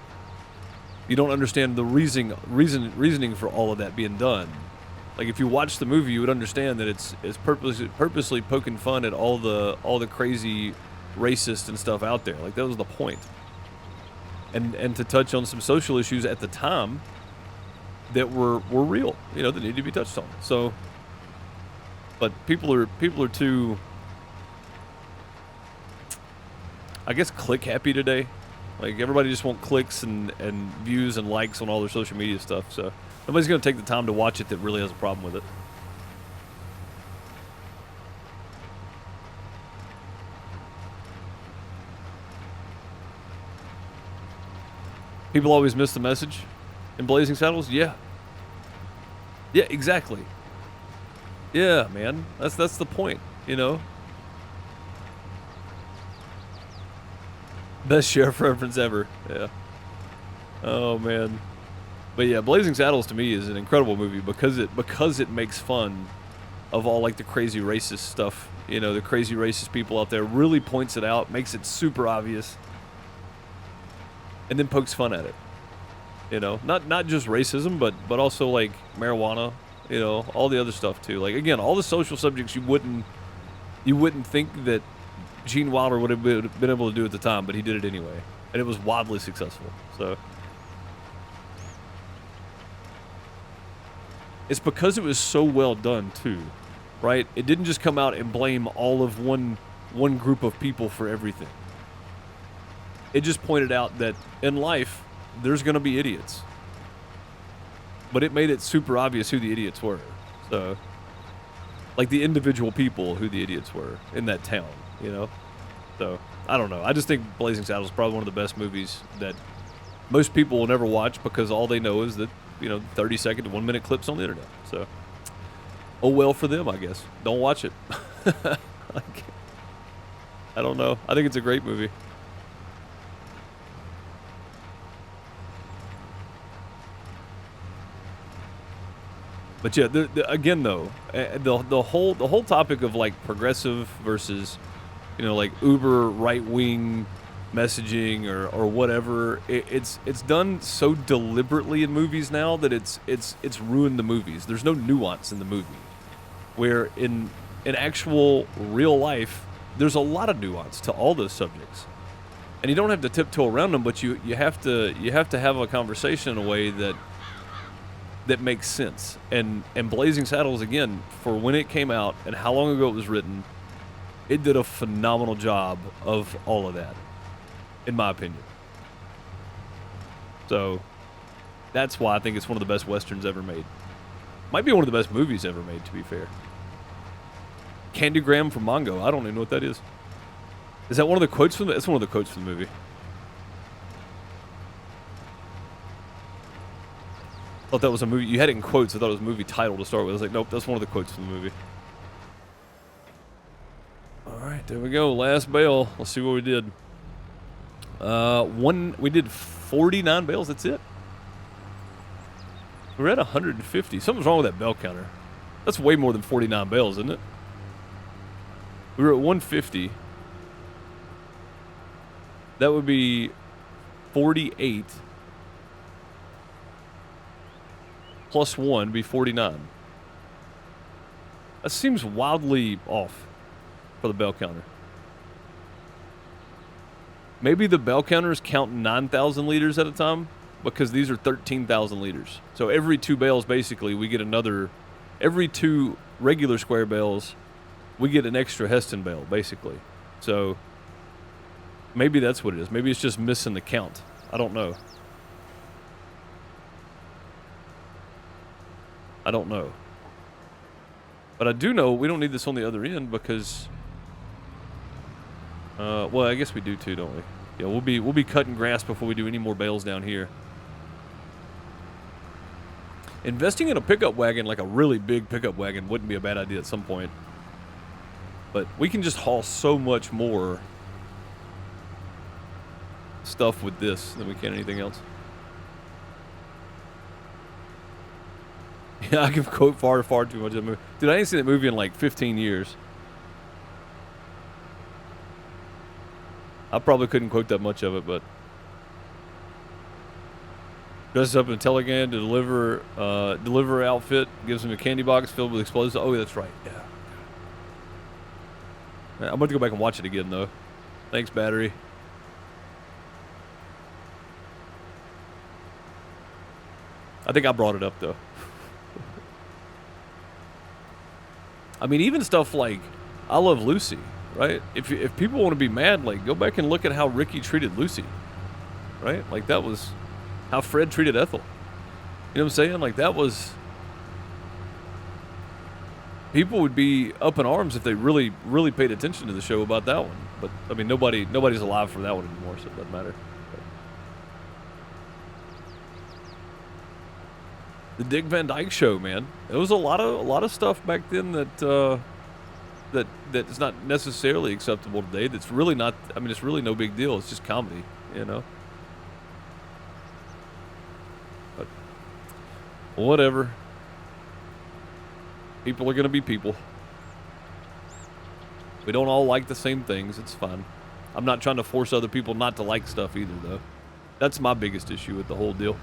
[SPEAKER 1] You don't understand the reasoning for all of that being done. Like, if you watch the movie, you would understand that it's purposely poking fun at all the crazy racist and stuff out there. Like, that was the point. And to touch on some social issues at the time that were real, that need to be touched on. So, but people are too, I guess, click happy today. Like, everybody just wants clicks and views and likes on all their social media stuff. So nobody's going to take the time to watch it that really has a problem with it. People always miss the message in Blazing Saddles. Yeah, exactly. Yeah, man, that's the point. Best sheriff reference ever. Yeah. Oh man. But yeah, Blazing Saddles to me is an incredible movie because it makes fun of all like the crazy racist stuff. The crazy racist people out there, really points it out, makes it super obvious, and then pokes fun at it. Not just racism, but also like marijuana. All the other stuff too. Like, again, all the social subjects you wouldn't think that Gene Wilder would have been able to do at the time, but he did it anyway, and it was wildly successful. So it's because it was so well done too, right? It didn't just come out and blame all of one group of people for everything. It just pointed out that in life there's going to be idiots, but it made it super obvious who the idiots were. So, like, the individual people who the idiots were in that town. So, I don't know. I just think Blazing Saddles is probably one of the best movies that most people will never watch because all they know is that, 30-second to 1 minute clips on the internet. So, oh well for them, I guess. Don't watch it. Like, I don't know. I think it's a great movie. But yeah, again though, the whole topic of like progressive versus, like uber right wing messaging or whatever, it's done so deliberately in movies now that it's ruined the movies. There's no nuance in the movie, where in actual real life, there's a lot of nuance to all those subjects, and you don't have to tiptoe around them, but you have to have a conversation in a way that makes sense. And Blazing Saddles, again, for when it came out and how long ago it was written, it did a phenomenal job of all of that, in my opinion. So that's why I think it's one of the best Westerns ever made. Might be one of the best movies ever made, to be fair. Candygram from Mongo. I don't even know what that is. Is that one of the quotes from That's one of the quotes from the movie. I thought that was a movie. You had it in quotes. I thought it was a movie title to start with. I was like, nope, that's one of the quotes from the movie. All right, there we go. Last bale. Let's see what we did. We did 49 bales. That's it. We're at 150. Something's wrong with that bale counter. That's way more than 49 bales, isn't it? We were at 150. That would be 48. Plus 1 be 49. That seems wildly off for the bell counter. Maybe the bell counters count 9,000 liters at a time, because these are 13,000 liters. So every 2 bales, basically, we get another. Every 2 regular square bales, we get an extra Heston bale, basically. So maybe that's what it is. Maybe it's just missing the count. I don't know. But I do know we don't need this on the other end because, well, I guess we do too, don't we? Yeah, we'll be cutting grass before we do any more bales down here. Investing in a pickup wagon, like a really big pickup wagon, wouldn't be a bad idea at some point. But we can just haul so much more stuff with this than we can anything else. Yeah, I can quote far too much of that movie. Dude, I ain't seen that movie in like 15 years. I probably couldn't quote that much of it, but dresses up in Telegram to deliver outfit, gives him a candy box filled with explosives. Oh, that's right. Yeah. I'm going to go back and watch it again, though. Thanks, battery. I think I brought it up, though. I mean, even stuff like I Love Lucy, right? If people want to be mad, like, go back and look at how Ricky treated Lucy, right? Like, that was how Fred treated Ethel. You know what I'm saying? Like, that was... People would be up in arms if they really, really paid attention to the show about that one. But, I mean, nobody's alive for that one anymore, so it doesn't matter. The Dick Van Dyke Show, man. It was a lot of stuff back then that that's not necessarily acceptable today. That's really not. I mean, it's really no big deal. It's just comedy, you know. But whatever. People are gonna be people. We don't all like the same things. It's fine. I'm not trying to force other people not to like stuff either, though. That's my biggest issue with the whole deal.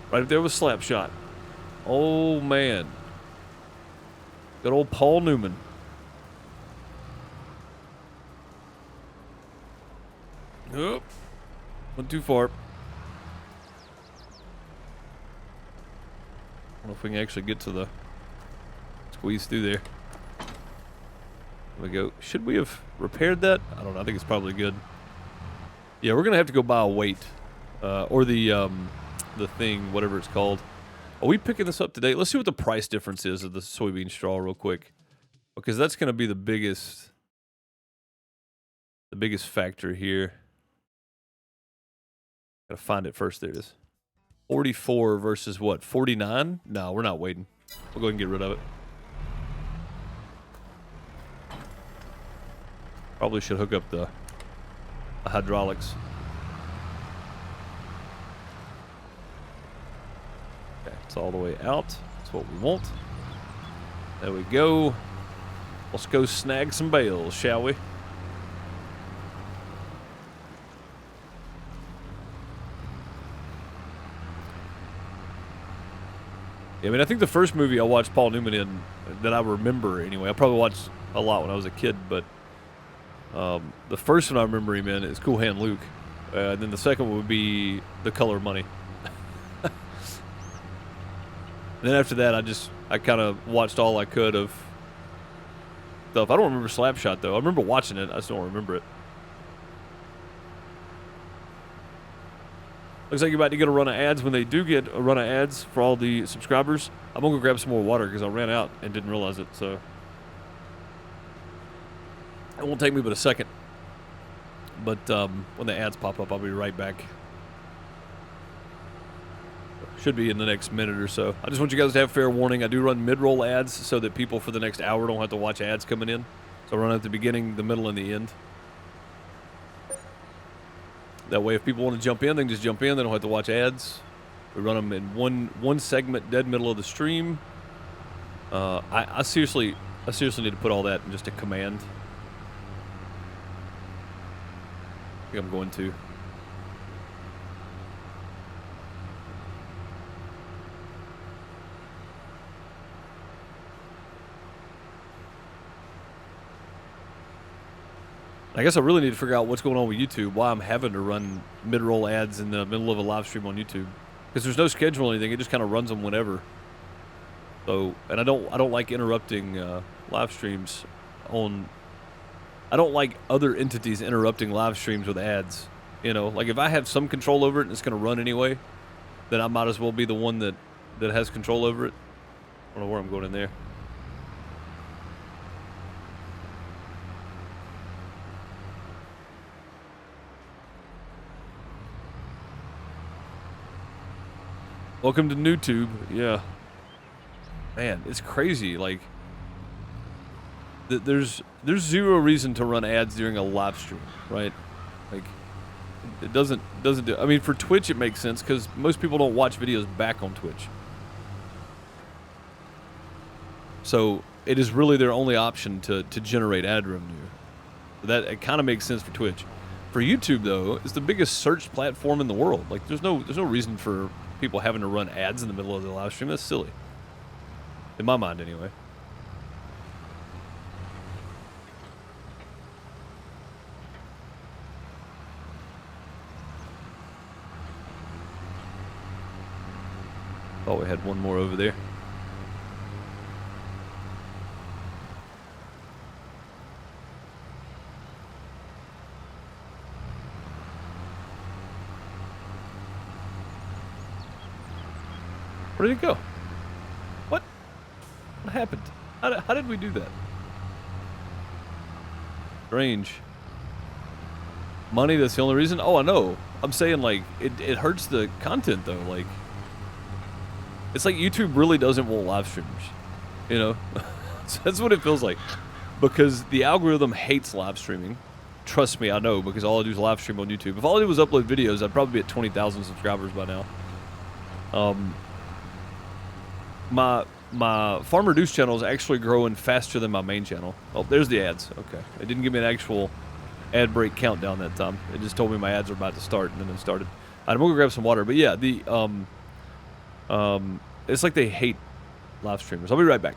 [SPEAKER 1] Right up there was Slapshot. Oh, man. Good old Paul Newman. Oop. Went too far. I don't know if we can actually get to the... Squeeze through there. There we go. Should we have repaired that? I don't know. I think it's probably good. Yeah, we're going to have to go buy a weight. Or the thing, whatever it's called. Are we picking this up today? Let's see what the price difference is of the soybean straw real quick. Because that's going to be the biggest biggest factor here. Gotta find it first. There it is. 44 versus what? 49? No, we're not waiting. We'll go ahead and get rid of it. Probably should hook up the hydraulics. Okay, it's all the way out. That's what we want. There we go. Let's go snag some bales, shall we? Yeah, I mean, I think the first movie I watched Paul Newman in, that I remember anyway, I probably watched a lot when I was a kid, but the first one I remember him in is Cool Hand Luke. And then the second one would be The Color of Money. And then after that, I kind of watched all I could of stuff. I don't remember Slapshot, though. I remember watching it. I just don't remember it. Looks like you're about to get a run of ads. When they do get a run of ads for all the subscribers, I'm going to go grab some more water because I ran out and didn't realize it. So it won't take me but a second. But when the ads pop up, I'll be right back. Should be in the next minute or so. I just want you guys to have fair warning. I do run mid-roll ads so that people for the next hour don't have to watch ads coming in. So I run at the beginning, the middle, and the end. That way, if people want to jump in, they can just jump in. They don't have to watch ads. We run them in one segment, dead middle of the stream. I seriously need to put all that in just a command. I think I'm going to. I guess I really need to figure out what's going on with YouTube, why I'm having to run mid-roll ads in the middle of a live stream on YouTube. Because there's no schedule or anything, it just kind of runs them whenever. So, and I don't like interrupting live streams on... I don't like other entities interrupting live streams with ads. You know, like if I have some control over it and it's going to run anyway, then I might as well be the one that has control over it. I don't know where I'm going in there. Welcome to NewTube. Yeah. Man, it's crazy. Like, there's zero reason to run ads during a live stream, right? Like, it doesn't do. I mean, for Twitch it makes sense because most people don't watch videos back on Twitch. So it is really their only option to generate ad revenue. That it kind of makes sense for Twitch. For YouTube though, it's the biggest search platform in the world. Like, there's no reason for people having to run ads in the middle of the live stream. That's silly. In my mind, anyway. Thought we had one more over there. Where did it go? What? What happened? How did we do that? Strange. Money, that's the only reason? Oh, I know. I'm saying, like, it hurts the content, though. Like, it's like YouTube really doesn't want live streamers. You know? So that's what it feels like. Because the algorithm hates live streaming. Trust me, I know, because all I do is live stream on YouTube. If all I did was upload videos, I'd probably be at 20,000 subscribers by now. My Farm Reduce channel is actually growing faster than my main channel. Oh, there's the ads. Okay. It didn't give me an actual ad break countdown that time. It just told me my ads are about to start, and then it started. I'm going to grab some water. But yeah, it's like they hate live streamers. I'll be right back.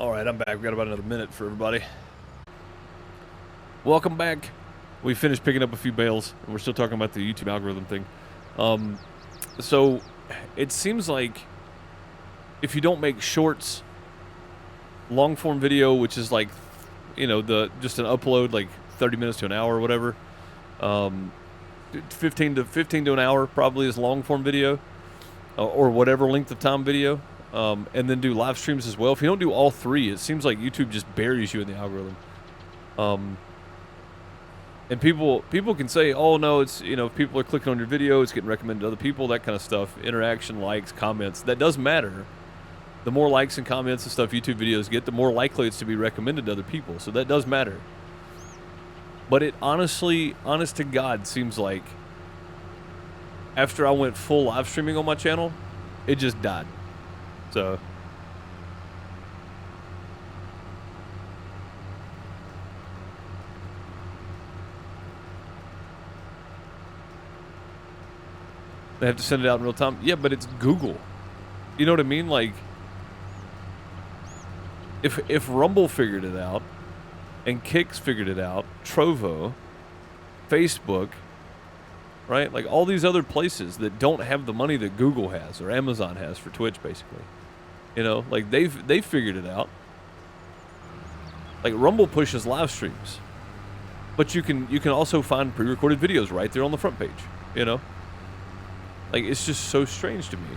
[SPEAKER 1] All right, I'm back. We got about another minute for everybody. Welcome back. We finished picking up a few bales, and we're still talking about the YouTube algorithm thing. So it seems like if you don't make shorts, long form video, which is like, you know, just an upload like 30 minutes to an hour or whatever, 15 to an hour probably is long form video, or whatever length of time video. And then do live streams as well. If you don't do all three, it seems like YouTube just buries you in the algorithm. And people can say, oh no, it's, you know, if people are clicking on your video, it's getting recommended to other people, that kind of stuff. Interaction, likes, comments, that does matter. The more likes and comments and stuff YouTube videos get, the more likely it's to be recommended to other people. So that does matter. But it honestly, honest to God, seems like after I went full live streaming on my channel, it just died. So they have to send it out in real time. Yeah, but it's Google. You know what I mean? Like, if Rumble figured it out, and Kicks figured it out, Trovo, Facebook, right? Like all these other places that don't have the money that Google has or Amazon has for Twitch, basically. You know, like they've figured it out. Like Rumble pushes live streams, but you can also find pre-recorded videos right there on the front page. You know, like it's just so strange to me.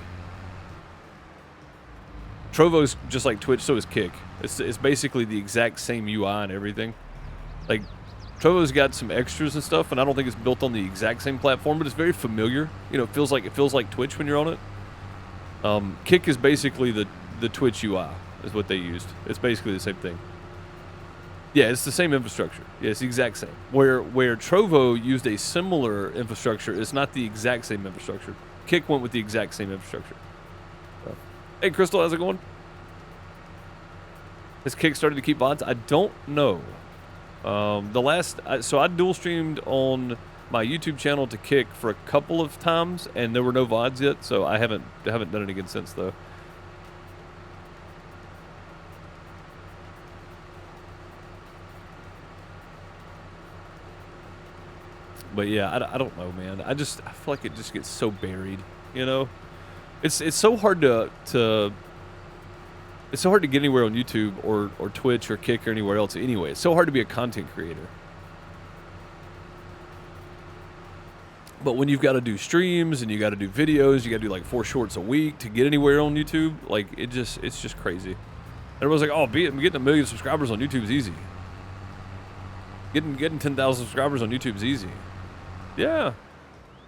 [SPEAKER 1] Trovo's just like Twitch, so is Kick. It's basically the exact same UI and everything. Like Trovo's got some extras and stuff, and I don't think it's built on the exact same platform, but it's very familiar. You know, it feels like Twitch when you're on it. Kick is basically the Twitch UI is what they used. It's basically the same thing. Yeah, it's the same infrastructure. Yeah, it's the exact same. Where Trovo used a similar infrastructure, it's not the exact same infrastructure. Kick went with the exact same infrastructure. So. Hey, Crystal, how's it going? Has Kick started to keep VODs? I don't know. So I dual streamed on my YouTube channel to Kick for a couple of times, and there were no VODs yet, so I haven't done it again since though. But yeah, I don't know, man. I feel like it just gets so buried, you know? It's so hard it's so hard to get anywhere on YouTube or Twitch or Kick or anywhere else anyway. It's so hard to be a content creator. But when you've got to do streams and you got to do videos, you got to do like 4 shorts a week to get anywhere on YouTube, like it's just crazy. Everyone's like, oh, getting 1 million subscribers on YouTube is easy. Getting 10,000 subscribers on YouTube is easy. Yeah,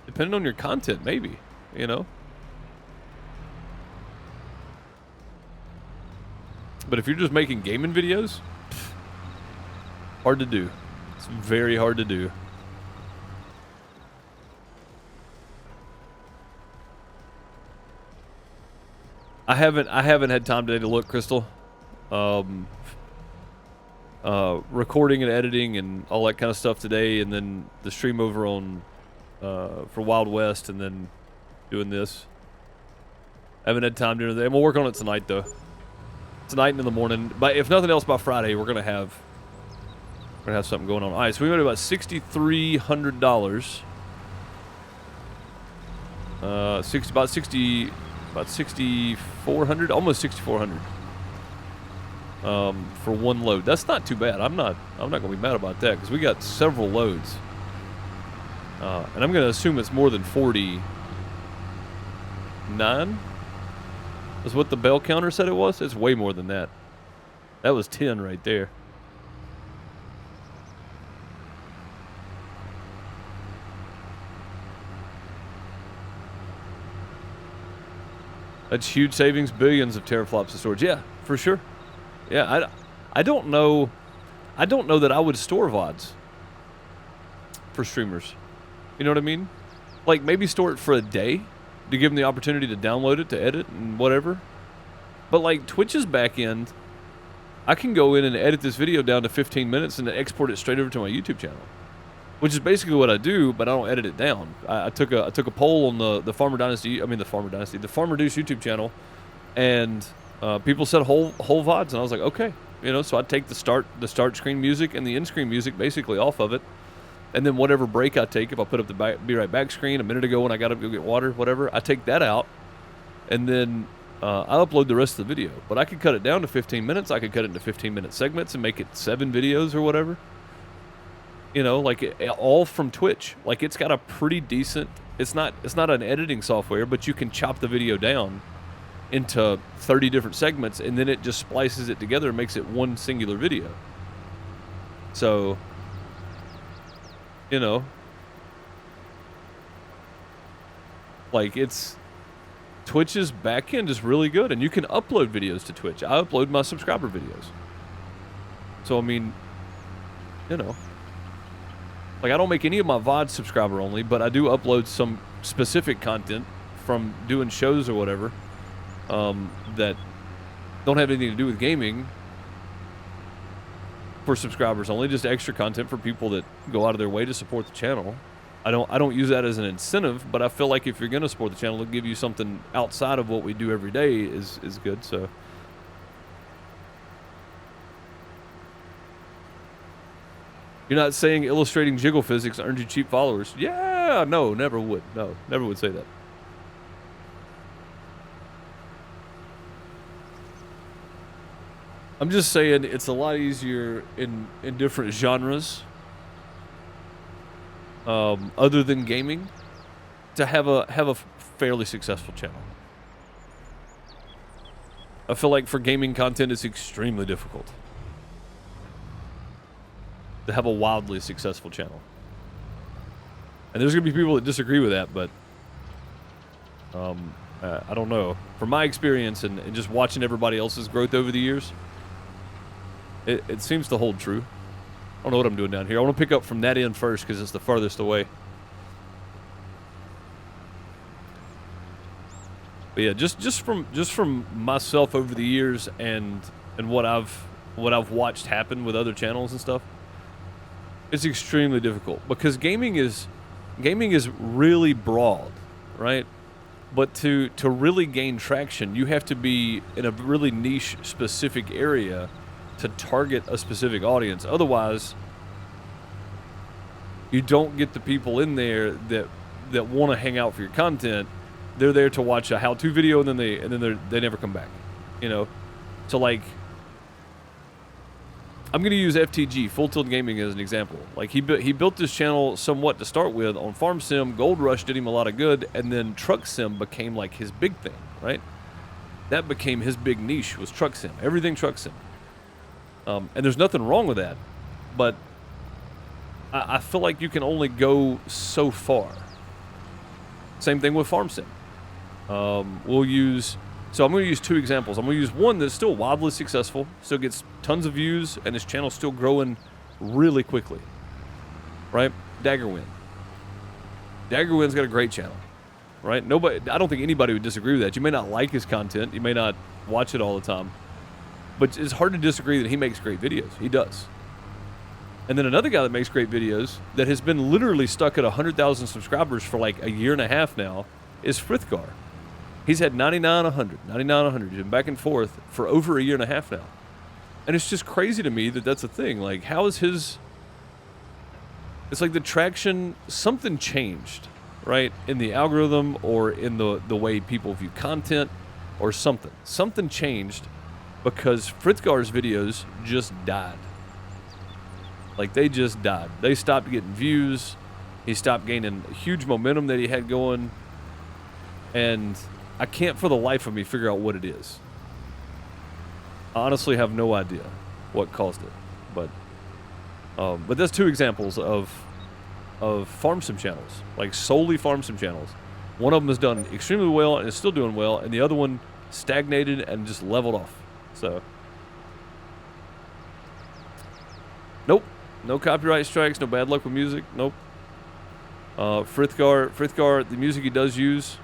[SPEAKER 1] depending on your content, maybe, you know. But if you're just making gaming videos, hard to do. It's very hard to do. I haven't had time today to look, Crystal. Recording and editing and all that kind of stuff today, and then the stream over on for Wild West, and then doing this. I haven't had time to do that. I'm gonna work on it tonight though. Tonight and in the morning. But if nothing else, by Friday we're gonna have something going on. All right, so we made about $6,300. About 6,400, almost 6,400. For one load. That's not too bad. I'm not gonna be mad about that because we got several loads. And I'm gonna assume it's more than 49. Is what the bell counter said it was? It's way more than that. That was 10 right there. That's huge savings, billions of teraflops of storage. Yeah, for sure. Yeah, I don't know that I would store VODs for streamers. You know what I mean? Like maybe store it for a day to give them the opportunity to download it, to edit and whatever. But like Twitch's back end, I can go in and edit this video down to 15 minutes and export it straight over to my YouTube channel, which is basically what I do, but I don't edit it down. I took a poll on the Farmer Deuce YouTube channel, and People said whole VODs, and I was like, okay, you know. So I take the start screen music and the end screen music basically off of it, and then whatever break I take, if I put up the be right back screen a minute ago when I got up to go get water, whatever, I take that out, and then I upload the rest of the video. But I could cut it down to 15 minutes. I could cut it into 15-minute segments and make it 7 videos or whatever. You know, like all from Twitch. Like it's got a pretty decent. It's not an editing software, but you can chop the video down into 30 different segments, and then it just splices it together and makes it one singular video. So, you know, like Twitch's backend is really good, and you can upload videos to Twitch. I upload my subscriber videos. So, I mean, you know, like I don't make any of my VOD subscriber only, but I do upload some specific content from doing shows or whatever that don't have anything to do with gaming for subscribers only, just extra content for people that go out of their way to support the channel. I don't use that as an incentive, but I feel like if you're going to support the channel, it'll give you something outside of what we do every day is good. So you're not saying illustrating jiggle physics earned you cheap followers? Yeah, no, never would. No, never would say that. I'm just saying it's a lot easier in different genres, other than gaming, to have a fairly successful channel. I feel like for gaming content, it's extremely difficult to have a wildly successful channel. And there's gonna be people that disagree with that, but I don't know. From my experience and just watching everybody else's growth over the years, it seems to hold true. I don't know what I'm doing down here. I want to pick up from that end first because it's the farthest away. But yeah, just from myself over the years and what I've watched happen with other channels and stuff, it's extremely difficult because gaming is really broad, right? But to really gain traction, you have to be in a really niche specific area to target a specific audience. Otherwise, you don't get the people in there that want to hang out for your content. They're there to watch a how-to video, and then they never come back. You know, so like, I'm gonna use FTG, Full Tilt Gaming, as an example. Like he built this channel somewhat to start with on Farm Sim. Gold Rush did him a lot of good, and then Truck Sim became like his big thing, right? That became his big niche, was Truck Sim. Everything Truck Sim. And there's nothing wrong with that, but I feel like you can only go so far. Same thing with Farm Sim. I'm going to use 2 examples. I'm going to use one that's still wildly successful, still gets tons of views, and his channel's still growing really quickly. Right? Daggerwin. Daggerwin's got a great channel. Right? I don't think anybody would disagree with that. You may not like his content, you may not watch it all the time, but it's hard to disagree that he makes great videos. He does. And then another guy that makes great videos that has been literally stuck at 100,000 subscribers for like a year and a half now is Frithgar. He's had 99, 100, 99, 100. He's been back and forth for over a year and a half now. And it's just crazy to me that that's a thing. Like, how is his... It's like the traction, something changed, right? In the algorithm or in the way people view content or something. Something changed because Frithgar's videos just died. Like, they just died. They stopped getting views. He stopped gaining huge momentum that he had going. And I can't for the life of me figure out what it is. I honestly have no idea what caused it. But that's 2 examples of farm sim channels. Like, solely farm sim channels. One of them has done extremely well and is still doing well. And the other one stagnated and just leveled off. So, nope. No copyright strikes, no bad luck with music, nope. Frithgar, the music he does use,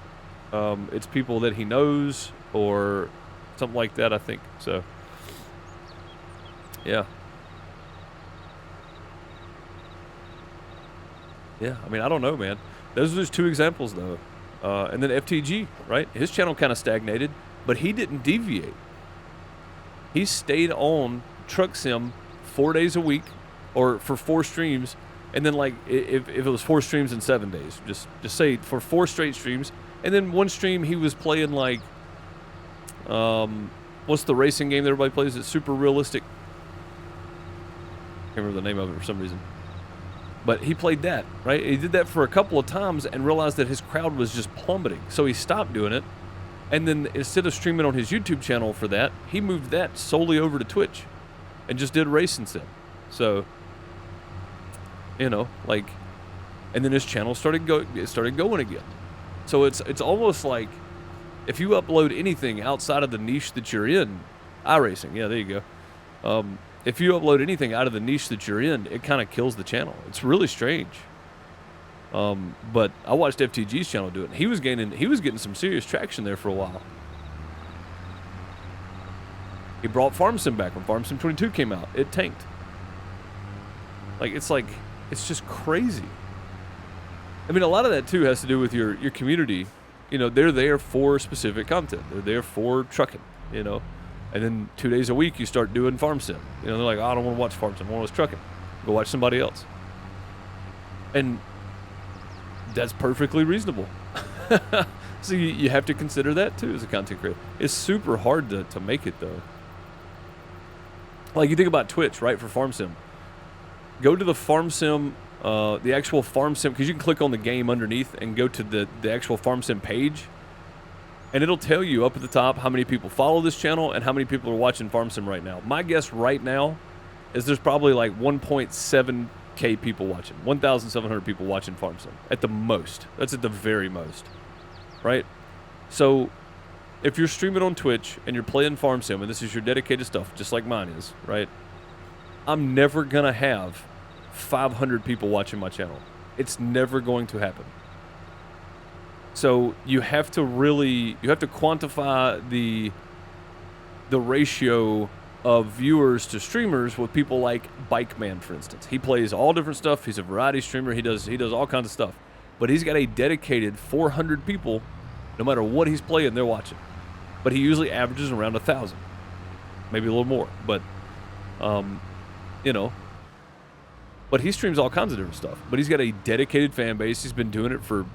[SPEAKER 1] it's people that he knows or something like that, I think. So, yeah. Yeah, I mean, I don't know, man. Those are just 2 examples, though. And then FTG, right? His channel kind of stagnated, but he didn't deviate. He stayed on Truck Sim 4 days a week, or for 4 streams, and then like if it was 4 streams in 7 days, just say for 4 straight streams, and then one stream he was playing like, what's the racing game that everybody plays? It's Super Realistic. Can't remember the name of it for some reason. But he played that, right? He did that for a couple of times and realized that his crowd was just plummeting. So he stopped doing it. And then instead of streaming on his YouTube channel for that, he moved that solely over to Twitch and just did racing sim. So, you know, like, and then his channel started going again. So it's almost like if you upload anything outside of the niche that you're in, iRacing, yeah, there you go. If you upload anything out of the niche that you're in, it kind of kills the channel. It's really strange. But I watched FTG's channel do it. And he was getting some serious traction there for a while. He brought Farm Sim back when Farm Sim 22 came out. It tanked. It's just crazy. I mean, a lot of that too has to do with your community. You know, they're there for specific content. They're there for trucking, you know. And then 2 days a week you start doing Farm Sim. You know, they're like, oh, I don't want to watch Farm Sim. I want to watch trucking. Go watch somebody else. And that's perfectly reasonable. So you have to consider that too as a content creator. It's super hard to make it though. Like you think about Twitch, right, for Farm Sim. Go to the Farm Sim, the actual Farm Sim, because you can click on the game underneath and go to the actual Farm Sim page. And it'll tell you up at the top how many people follow this channel and how many people are watching Farm Sim right now. My guess right now is there's probably like 1.7K people watching. 1,700 people watching Farm Sim at the most. That's at the very most, right? So if you're streaming on Twitch and you're playing Farm Sim and this is your dedicated stuff, just like mine is, right? I'm never going to have 500 people watching my channel. It's never going to happen. So you have to quantify the ratio of viewers to streamers with people like Bike Man, for instance. He plays all different stuff. He's a variety streamer. He does all kinds of stuff. But he's got a dedicated 400 people, no matter what he's playing, they're watching. But he usually averages around 1,000, maybe a little more. But, you know, but he streams all kinds of different stuff. But he's got a dedicated fan base. He's been doing it for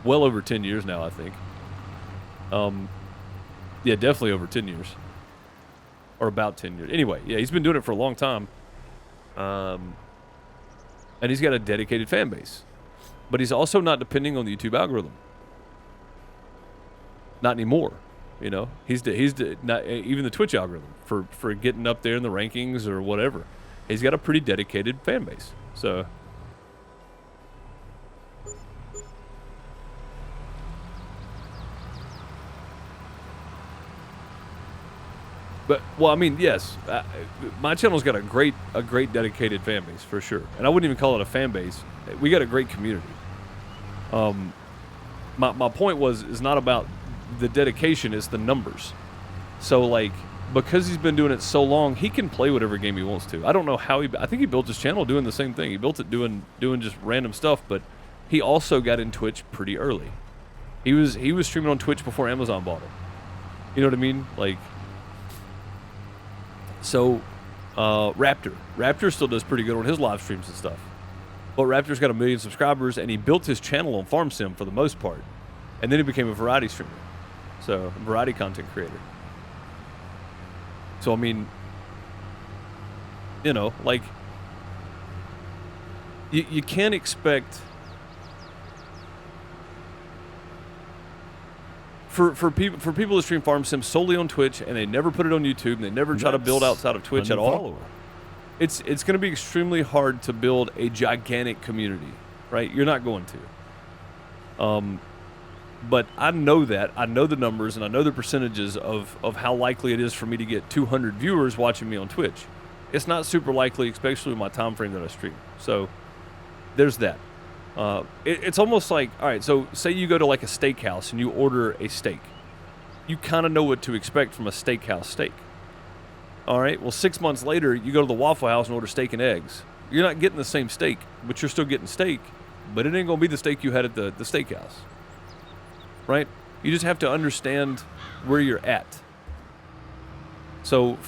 [SPEAKER 1] well over 10 years now, I think. Yeah, definitely over 10 years. Or about 10 years. Anyway, yeah, he's been doing it for a long time. And he's got a dedicated fan base. But he's also not depending on the YouTube algorithm. Not anymore. You know, he's not even the Twitch algorithm for getting up there in the rankings or whatever. He's got a pretty dedicated fan base. So but, well, I mean, yes, my channel's got a great dedicated fan base for sure, and I wouldn't even call it a fan base. We got a great community. My point is not about the dedication; it's the numbers. So, like, because he's been doing it so long, he can play whatever game he wants to. I don't know how I think he built his channel doing the same thing. He built it doing just random stuff, but he also got in Twitch pretty early. He was streaming on Twitch before Amazon bought him. You know what I mean? Like. So, Raptor still does pretty good on his live streams and stuff. But Raptor's got 1 million subscribers, and he built his channel on Farm Sim for the most part. And then he became a variety streamer. So, a variety content creator. So, I mean, you know, like, you can't expect... For people to stream Farm Sim solely on Twitch and they never put it on YouTube and they never try to build outside of Twitch at all, it's going to be extremely hard to build a gigantic community, right? You're not going to. But I know that. I know the numbers and I know the percentages of how likely it is for me to get 200 viewers watching me on Twitch. It's not super likely, especially with my time frame that I stream. So there's that. It's almost like, all right, so say you go to like a steakhouse and you order a steak. You kind of know what to expect from a steakhouse steak. All right, well, 6 months later, you go to the Waffle House and order steak and eggs. You're not getting the same steak, but you're still getting steak, but it ain't going to be the steak you had at the steakhouse. Right? You just have to understand where you're at. So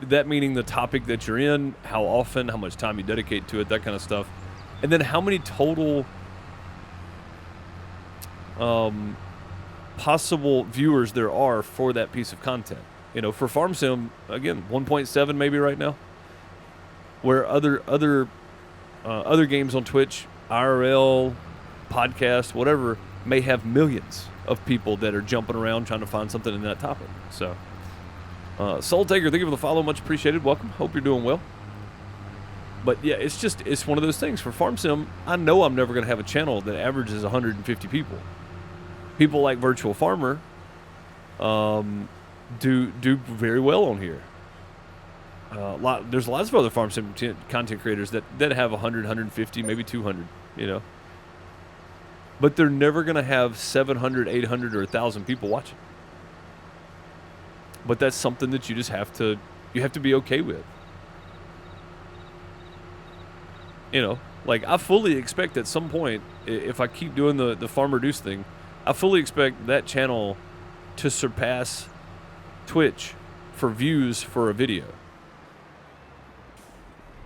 [SPEAKER 1] that meaning the topic that you're in, how often, how much time you dedicate to it, that kind of stuff. And then how many total possible viewers there are for that piece of content. You know, for Farm Sim, again, 1.7 maybe right now. Where other games on Twitch, IRL, podcast, whatever, may have millions of people that are jumping around trying to find something in that topic. So, Soul Taker, thank you for the follow, much appreciated. Welcome. Hope you're doing well. But yeah, it's one of those things. For Farm Sim, I know I'm never going to have a channel that averages 150 people. People like Virtual Farmer do very well on here. There's lots of other Farm Sim content creators that have 100, 150, maybe 200, you know. But they're never going to have 700, 800, or 1,000 people watching. But that's something that you just have to be okay with. You know, like I fully expect at some point, if I keep doing the Farmer Deuce thing, I fully expect that channel to surpass Twitch for views for a video.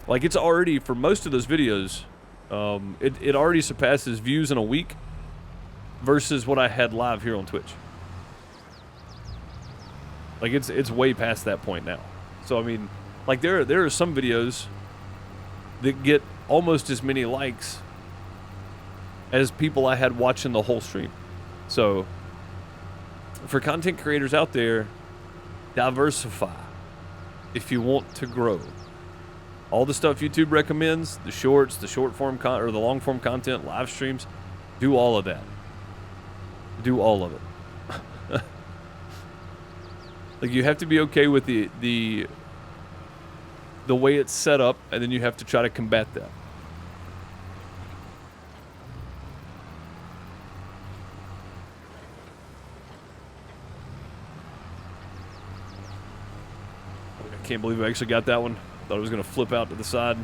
[SPEAKER 1] Like it's already, for most of those videos, it already surpasses views in a week versus what I had live here on Twitch. Like it's way past that point now. So I mean, like there are some videos that get almost as many likes as people I had watching the whole stream. So for content creators out there, diversify if you want to grow. All the stuff YouTube recommends, the shorts, the short form or the long form content, live streams, do all of that. Do all of it. Like you have to be okay with the way it's set up, and then you have to try to combat that. I can't believe I actually got that one. Thought I was going to flip out to the side.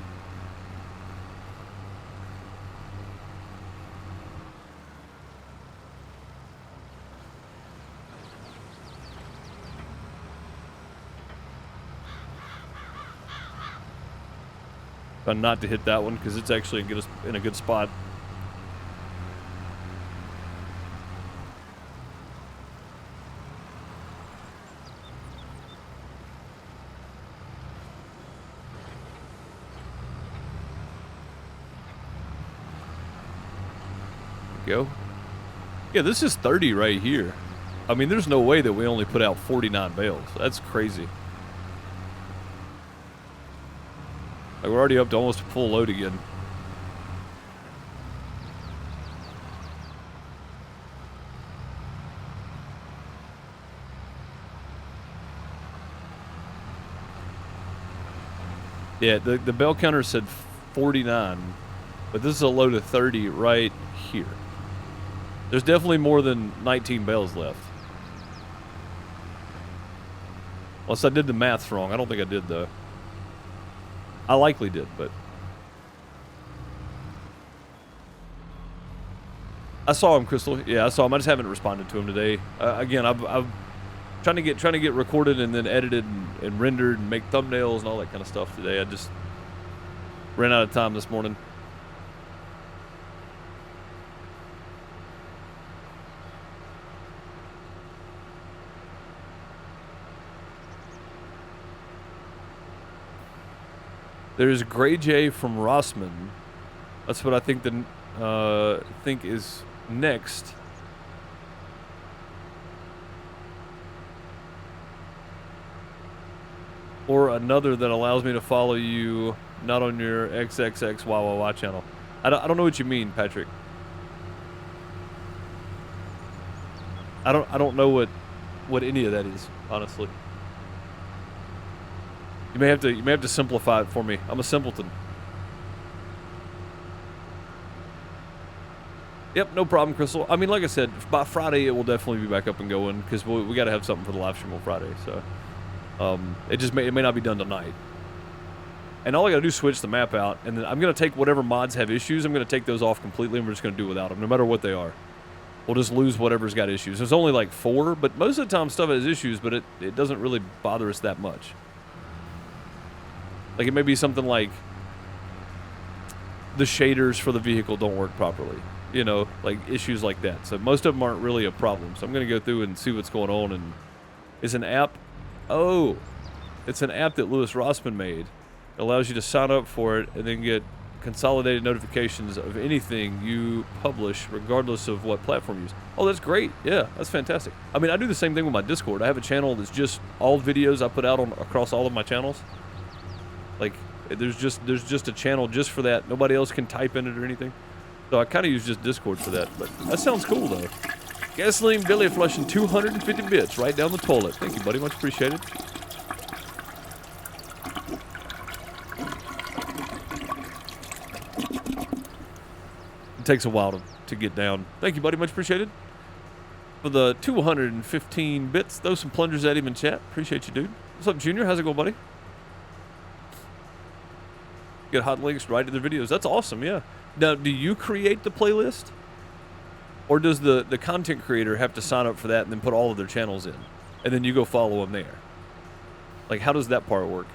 [SPEAKER 1] Trying not to hit that one because it's actually in a good spot. Go. Yeah, this is 30 right here. I mean, there's no way that we only put out 49 bales. That's crazy. Like, we're already up to almost a full load again. Yeah, the bale counter said 49, but this is a load of 30 right here. There's definitely more than 19 bales left. Unless I did the math wrong. I don't think I did, though. I likely did, but... I saw him, Crystal. Yeah, I saw him. I just haven't responded to him today. Again, I'm trying to get recorded and then edited and rendered and make thumbnails and all that kind of stuff today. I just ran out of time this morning. There's Gray J from Rossman. That's what I think think is next. Or another that allows me to follow you not on your XXXYYY channel. I don't know what you mean, Patrick. I don't know what any of that is, honestly. You may have to simplify it for me. I'm a simpleton. Yep, no problem, Crystal. I mean, like I said, by Friday it will definitely be back up and going because we got to have something for the live stream on Friday. So it may not be done tonight. And all I got to do is switch the map out, and then I'm gonna take whatever mods have issues. I'm gonna take those off completely, and we're just gonna do without them, no matter what they are. we'll just lose whatever's got issues. There's only like 4, but most of the time stuff has issues, but it doesn't really bother us that much. Like, it may be something like the shaders for the vehicle don't work properly. You know, like issues like that. So most of them aren't really a problem. So I'm going to go through and see what's going on. And it's an app. Oh, it's an app that Louis Rossman made. It allows you to sign up for it and then get consolidated notifications of anything you publish, regardless of what platform you use. Oh, that's great. Yeah, that's fantastic. I mean, I do the same thing with my Discord. I have a channel that's just all videos I put out on across all of my channels. Like, there's just a channel just for that. Nobody else can type in it or anything. So I kind of use just Discord for that, but that sounds cool though. Gasoline Billy flushing 250 bits right down the toilet. Thank you, buddy. Much appreciated. It takes a while to get down. Thank you, buddy. Much appreciated. For the 215 bits, throw some plungers at him in chat. Appreciate you, dude. What's up, Junior? How's it going, buddy? Get hot links right to their videos. That's awesome, yeah. Now, do you create the playlist? Or does the content creator have to sign up for that and then put all of their channels in? And then you go follow them there? Like, how does that part work?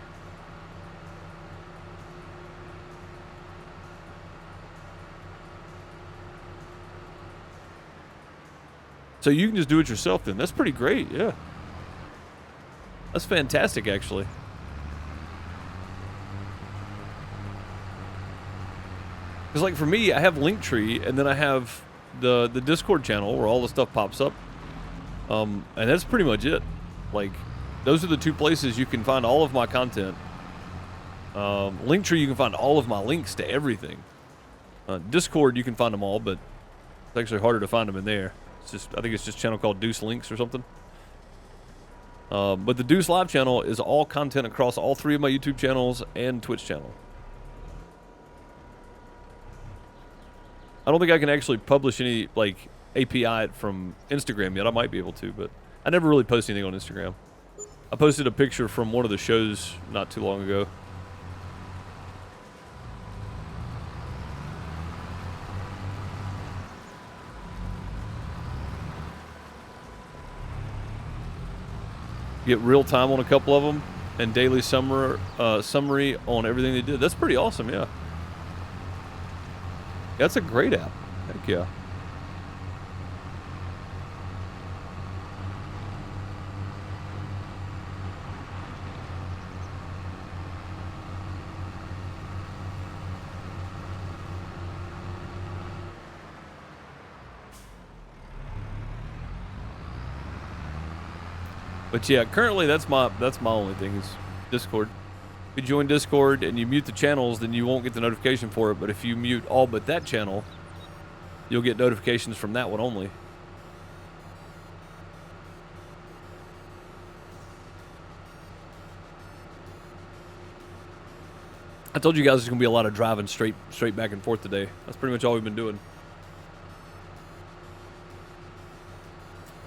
[SPEAKER 1] So you can just do it yourself then. That's pretty great, yeah. That's fantastic, actually. Because, like, for me, I have Linktree, and then I have the Discord channel where all the stuff pops up. And that's pretty much it. Like, those are the 2 places you can find all of my content. Linktree, you can find all of my links to everything. Discord, you can find them all, but it's actually harder to find them in there. It's just, I think it's just a channel called Deuce Links or something. But the Deuce Live channel is all content across all 3 of my YouTube channels and Twitch channel. I don't think I can actually publish any, like, API from Instagram yet. I might be able to, but I never really post anything on Instagram. I posted a picture from one of the shows not too long ago. Get real time on a couple of them and daily summary on everything they did. That's pretty awesome, yeah. That's a great app. Heck yeah. But yeah, currently that's my only thing is Discord. If you join Discord and you mute the channels, then you won't get the notification for it. But if you mute all but that channel, you'll get notifications from that one only. I told you guys there's going to be a lot of driving straight back and forth today. That's pretty much all we've been doing.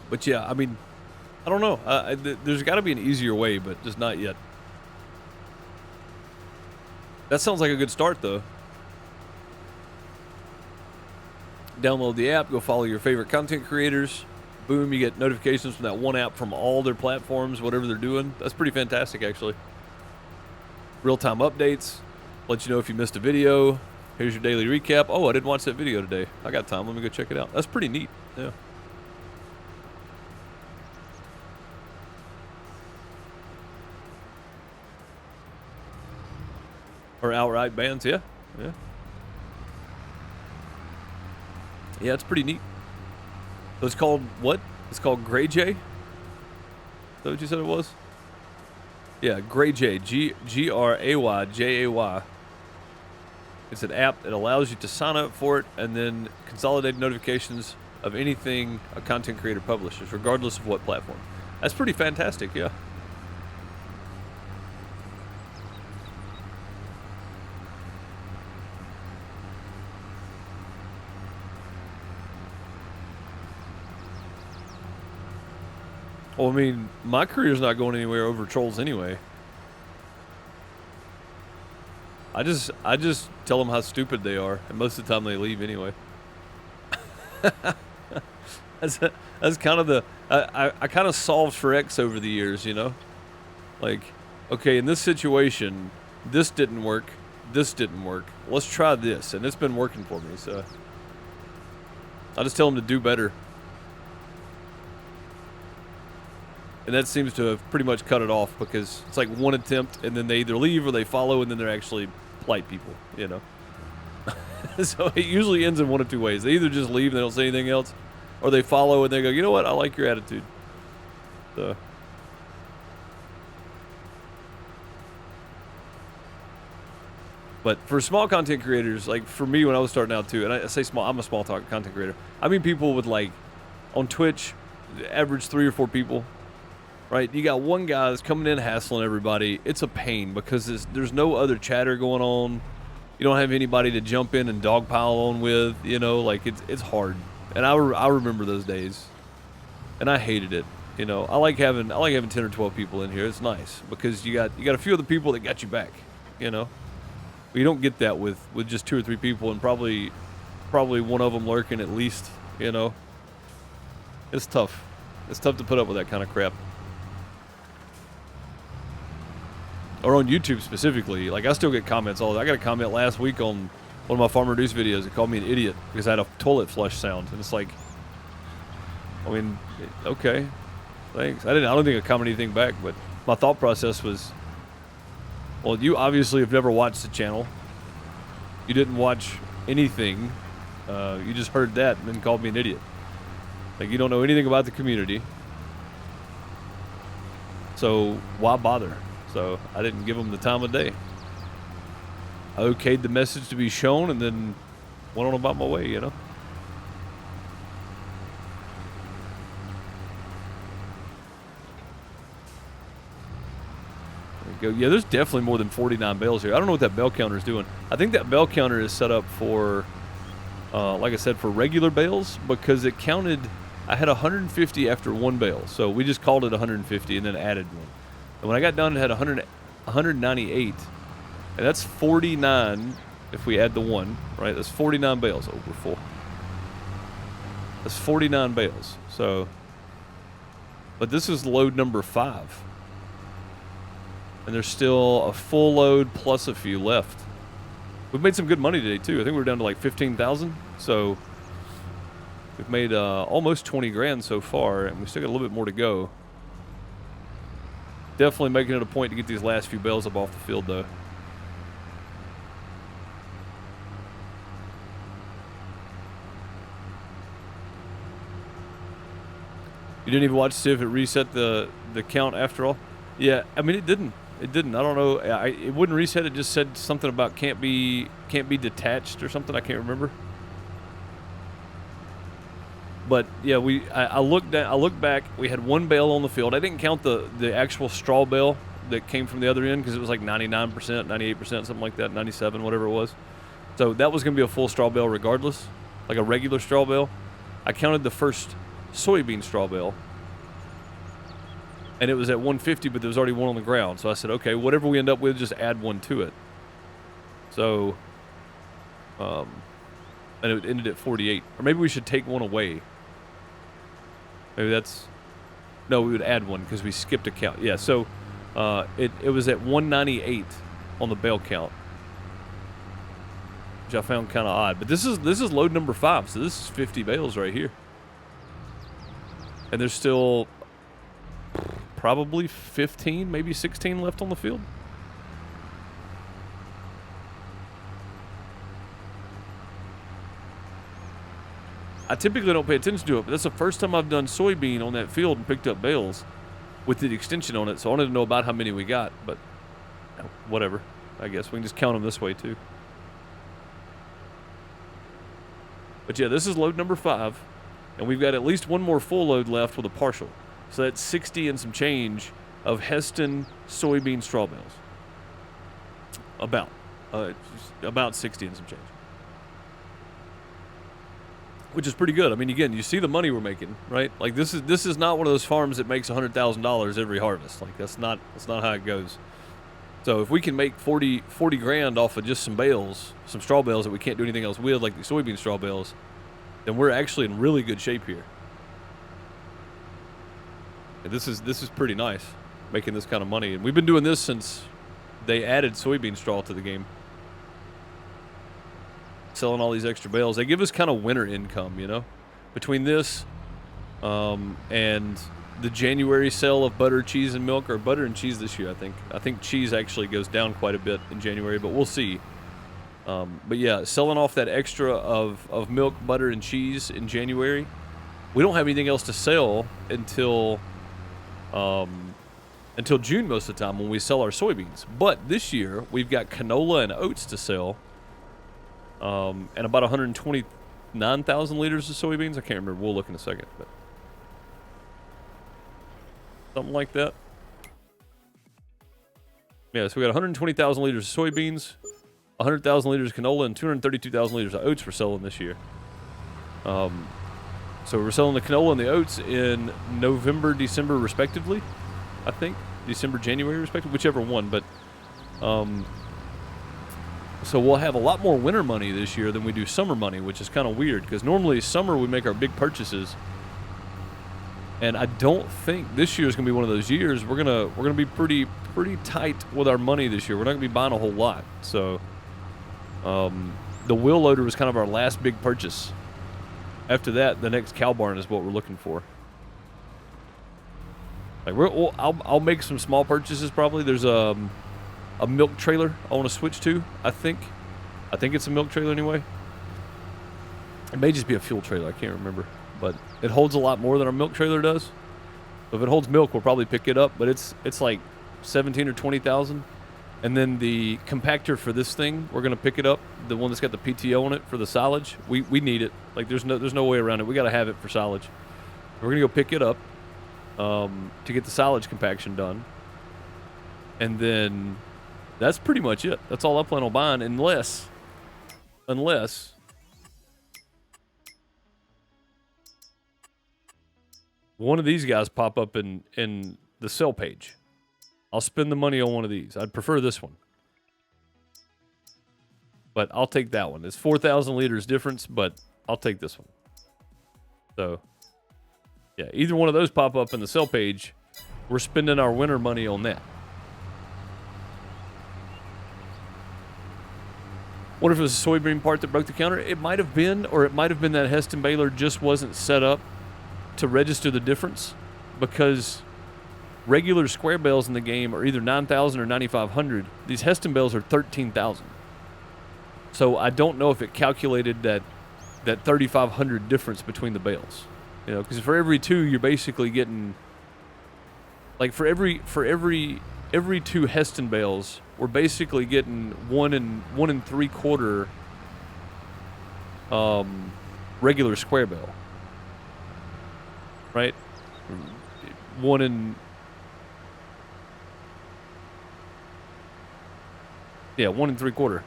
[SPEAKER 1] But yeah, I mean, I don't know. There's got to be an easier way, but just not yet. That sounds like a good start, though. Download the app, go follow your favorite content creators. Boom, you get notifications from that one app from all their platforms, whatever they're doing. That's pretty fantastic, actually. Real-time updates. Let you know if you missed a video. Here's your daily recap. Oh, I didn't watch that video today. I got time. Let me go check it out. That's pretty neat. Yeah. Or outright bans, yeah. Yeah. Yeah, it's pretty neat. So it's called what? It's called Gray J? Is that what you said it was? Yeah, Gray J. Grayjay. It's an app that allows you to sign up for it and then consolidate notifications of anything a content creator publishes, regardless of what platform. That's pretty fantastic, yeah. Well, I mean, my career's not going anywhere over trolls anyway. I just tell them how stupid they are, and most of the time they leave anyway. That's kind of the I kind of solved for X over the years, you know. Like, okay, in this situation, this didn't work. This didn't work. Let's try this, and it's been working for me. So I just tell them to do better, and that seems to have pretty much cut it off because it's like one attempt, and then they either leave or they follow, and then they're actually polite people, you know. So it usually ends in one of two ways. They either just leave and they don't say anything else, or they follow and they go, you know what, I like your attitude. So. But for small content creators, like for me when I was starting out too, and I say small, I'm a small content creator. I mean people with like, on Twitch, average 3 or 4 people, right? You got one guy that's coming in hassling everybody. It's a pain because there's no other chatter going on. You don't have anybody to jump in and dogpile on with, you know, like it's hard. And I remember those days, and I hated it. You know, I like having 10 or 12 people in here. It's nice because you got a few other people that got you back, you know. But you don't get that with just 2 or 3 people, and probably one of them lurking at least, you know. It's tough. It's tough to put up with that kind of crap. Or on YouTube specifically, like I still get comments all. I got a comment last week on one of my Farmer Deuce videos. It called me an idiot because I had a toilet flush sound, and it's like, I mean, okay, thanks. I don't think I commented anything back, but my thought process was, well, you obviously have never watched the channel. You didn't watch anything. You just heard that and then called me an idiot. Like you don't know anything about the community. So why bother? So I didn't give them the time of day. I okayed the message to be shown and then went on about my way, you know. There you go. Yeah, there's definitely more than 49 bales here. I don't know what that bale counter is doing. I think that bale counter is set up for, like I said, for regular bales because it counted. I had 150 after one bale, so we just called it 150 and then added one. And when I got done, it had 198, and that's 49 if we add the one, right? That's 49 bales. Oh, we're full. That's 49 bales. So, but this is load number 5. And there's still a full load plus a few left. We've made some good money today, too. I think we're down to like 15,000. So we've made almost 20 grand so far, and we still got a little bit more to go. Definitely making it a point to get these last few bales up off the field, though. You didn't even watch to see if it reset the count after all? Yeah, I mean, it didn't. It didn't. I don't know. It wouldn't reset. It just said something about can't be detached or something. I can't remember. But yeah, I looked back. We had one bale on the field. I didn't count the actual straw bale that came from the other end because it was like 99%, 98%, something like that, 97, whatever it was. So that was going to be a full straw bale regardless, like a regular straw bale. I counted the first soybean straw bale, and it was at 150, but there was already one on the ground. So I said, okay, whatever we end up with, just add one to it. So, and it ended at 48. Or maybe we should take one away. Maybe that's... No, we would add one because we skipped a count. Yeah, so it was at 198 on the bale count, which I found kind of odd. But this is load number 5, so this is 50 bales right here. And there's still probably 15, maybe 16 left on the field. I typically don't pay attention to it, but that's the first time I've done soybean on that field and picked up bales with the extension on it, so I wanted to know about how many we got, but whatever. I guess we can just count them this way too. But yeah, this is load number 5, and we've got at least one more full load left with a partial. So that's 60 and some change of Heston soybean straw bales. About 60 and some change. Which is pretty good. I mean, again, you see the money we're making, right? Like this is not one of those farms that makes $100,000 every harvest. Like that's not how it goes. So if we can make 40 grand off of just some bales, some straw bales that we can't do anything else with, like the soybean straw bales, then we're actually in really good shape here. This is pretty nice, making this kind of money. And we've been doing this since they added soybean straw to the game. Selling all these extra bales. They give us kind of winter income, you know? Between this and the January sale of butter, cheese, and milk, or butter and cheese this year, I think. I think cheese actually goes down quite a bit in January, but we'll see. But yeah, selling off that extra of milk, butter, and cheese in January. We don't have anything else to sell until June most of the time when we sell our soybeans. But this year, we've got canola and oats to sell, and about 129,000 liters of soybeans. I can't remember. We'll look in a second, but something like that. Yeah, so we got 120,000 liters of soybeans, 100,000 liters of canola, and 232,000 liters of oats we're selling this year. So we're selling the canola and the oats in November, December, respectively. I think December, January, respectively, whichever one. But so we'll have a lot more winter money this year than we do summer money, which is kind of weird because normally summer we make our big purchases. And I don't think this year is going to be one of those years. We're gonna be pretty tight with our money this year. We're not going to be buying a whole lot. So the wheel loader was kind of our last big purchase. After that, the next cow barn is what we're looking for. Like I'll make some small purchases probably. There's a milk trailer I want to switch to. I think it's a milk trailer anyway. It may just be a fuel trailer. I can't remember, but it holds a lot more than our milk trailer does. So if it holds milk, we'll probably pick it up. But it's like 17 or 20,000. And then the compactor for this thing, we're gonna pick it up. The one that's got the PTO on it for the silage. We need it. Like there's no way around it. We gotta have it for silage. We're gonna go pick it up to get the silage compaction done. And then that's pretty much it. That's all I plan on buying, unless one of these guys pop up in the sell page. I'll spend the money on one of these. I'd prefer this one. But I'll take that one. It's 4,000 liters difference, but I'll take this one. So, yeah, either one of those pop up in the sell page, we're spending our winter money on that. What if it was a soybean part that broke the counter? It might have been, or it might have been that Heston baler just wasn't set up to register the difference, because regular square bales in the game are either 9,000 or 9,500. These Heston bales are 13,000. So I don't know if it calculated that 3,500 difference between the bales. You know, because for every two, you're basically getting, like for every 2 Heston bales, we're basically getting 1 3/4 regular square bale, right? 1 3/4.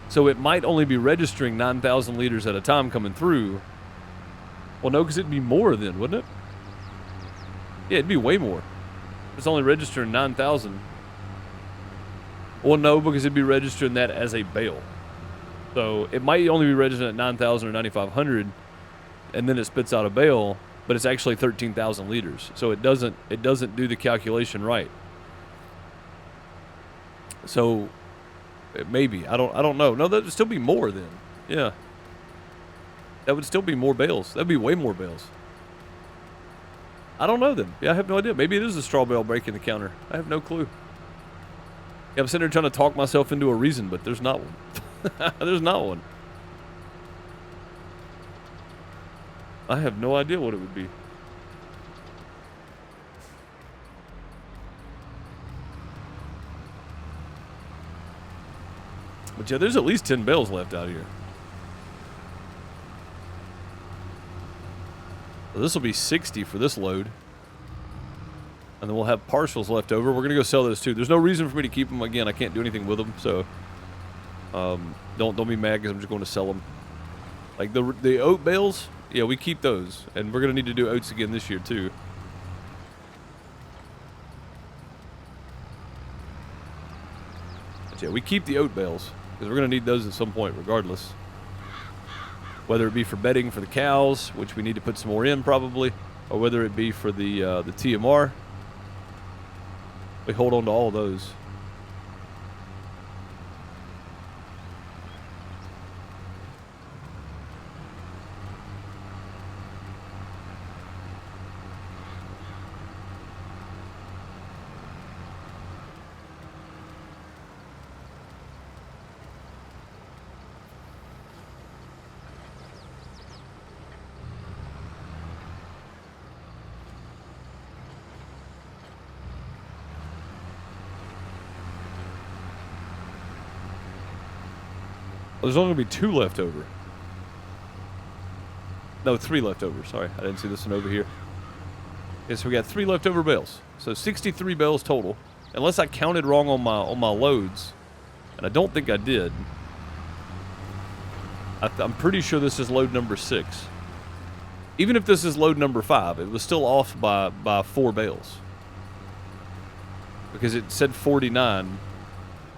[SPEAKER 1] So it might only be registering 9,000 liters at a time coming through. Well, no, because it'd be more then, wouldn't it? Yeah, it'd be way more. It's only registering 9,000. Well, no, because it'd be registering that as a bale. So it might only be registering at 9,000 or 9,500, and then it spits out a bale, but it's actually 13,000 liters. So it doesn't do the calculation right. So maybe I don't know. No, that would still be more then. Yeah, that would still be more bales. That'd be way more bales. I don't know then. Yeah, I have no idea. Maybe it is a straw bale breaking the counter. I have no clue. Yeah, I'm sitting there trying to talk myself into a reason, but there's not one. There's not one. I have no idea what it would be. But yeah, there's at least 10 bales left out here. So this will be 60 for this load. And then we'll have partials left over. We're going to go sell those too. There's no reason for me to keep them. Again, I can't do anything with them, so don't be mad because I'm just going to sell them. Like the oat bales, yeah, we keep those. And we're going to need to do oats again this year too. But yeah, we keep the oat bales because we're going to need those at some point regardless. whether it be for bedding for the cows, which we need to put some more in probably, or whether it be for the TMR. We hold on to all of those. There's only going to be 2 left over. No, 3 left over. Sorry, I didn't see this one over here. Okay, so we got 3 leftover bales. So 63 bales total. Unless I counted wrong on my loads, and I don't think I did. I'm pretty sure this is load number 6. Even if this is load number 5, it was still off by 4 bales. Because it said 49.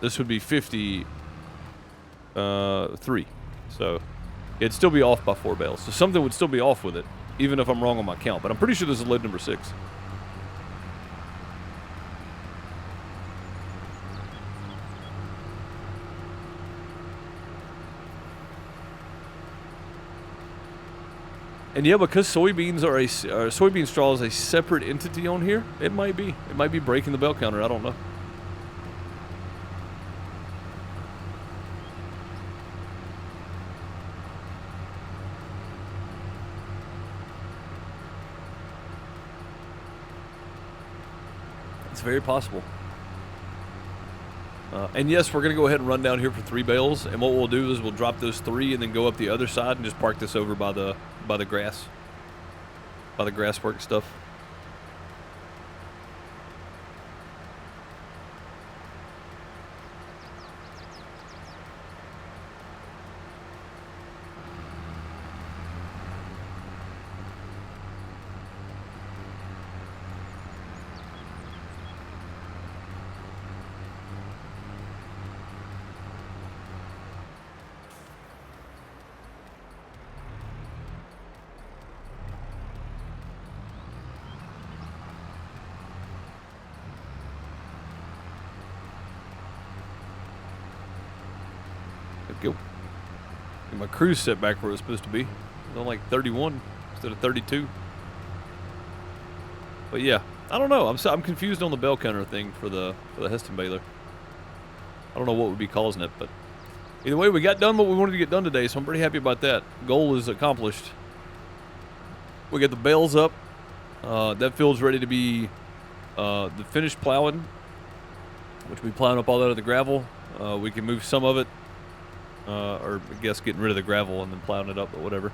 [SPEAKER 1] This would be 53. So it'd still be off by 4 bales. So something would still be off with it, even if I'm wrong on my count. But I'm pretty sure this is load number 6. And yeah, because soybean straw is a separate entity on here, it might be breaking the bale counter. I don't know. It's very possible. And yes, we're going to go ahead and run down here for 3 bales. And what we'll do is we'll drop those 3 and then go up the other side and just park this over by the grass. By the grass work stuff. Go. Get my cruise set back where it's supposed to be. It's on like 31 instead of 32. But yeah, I don't know. I'm confused on the bell counter thing for the Heston baler. I don't know what would be causing it, but either way, we got done what we wanted to get done today, so I'm pretty happy about that. Goal is accomplished. We got the bales up. That field's ready to be the finished plowing, which we plowing up all that of the gravel. We can move some of it. Or I guess getting rid of the gravel and then plowing it up, but whatever.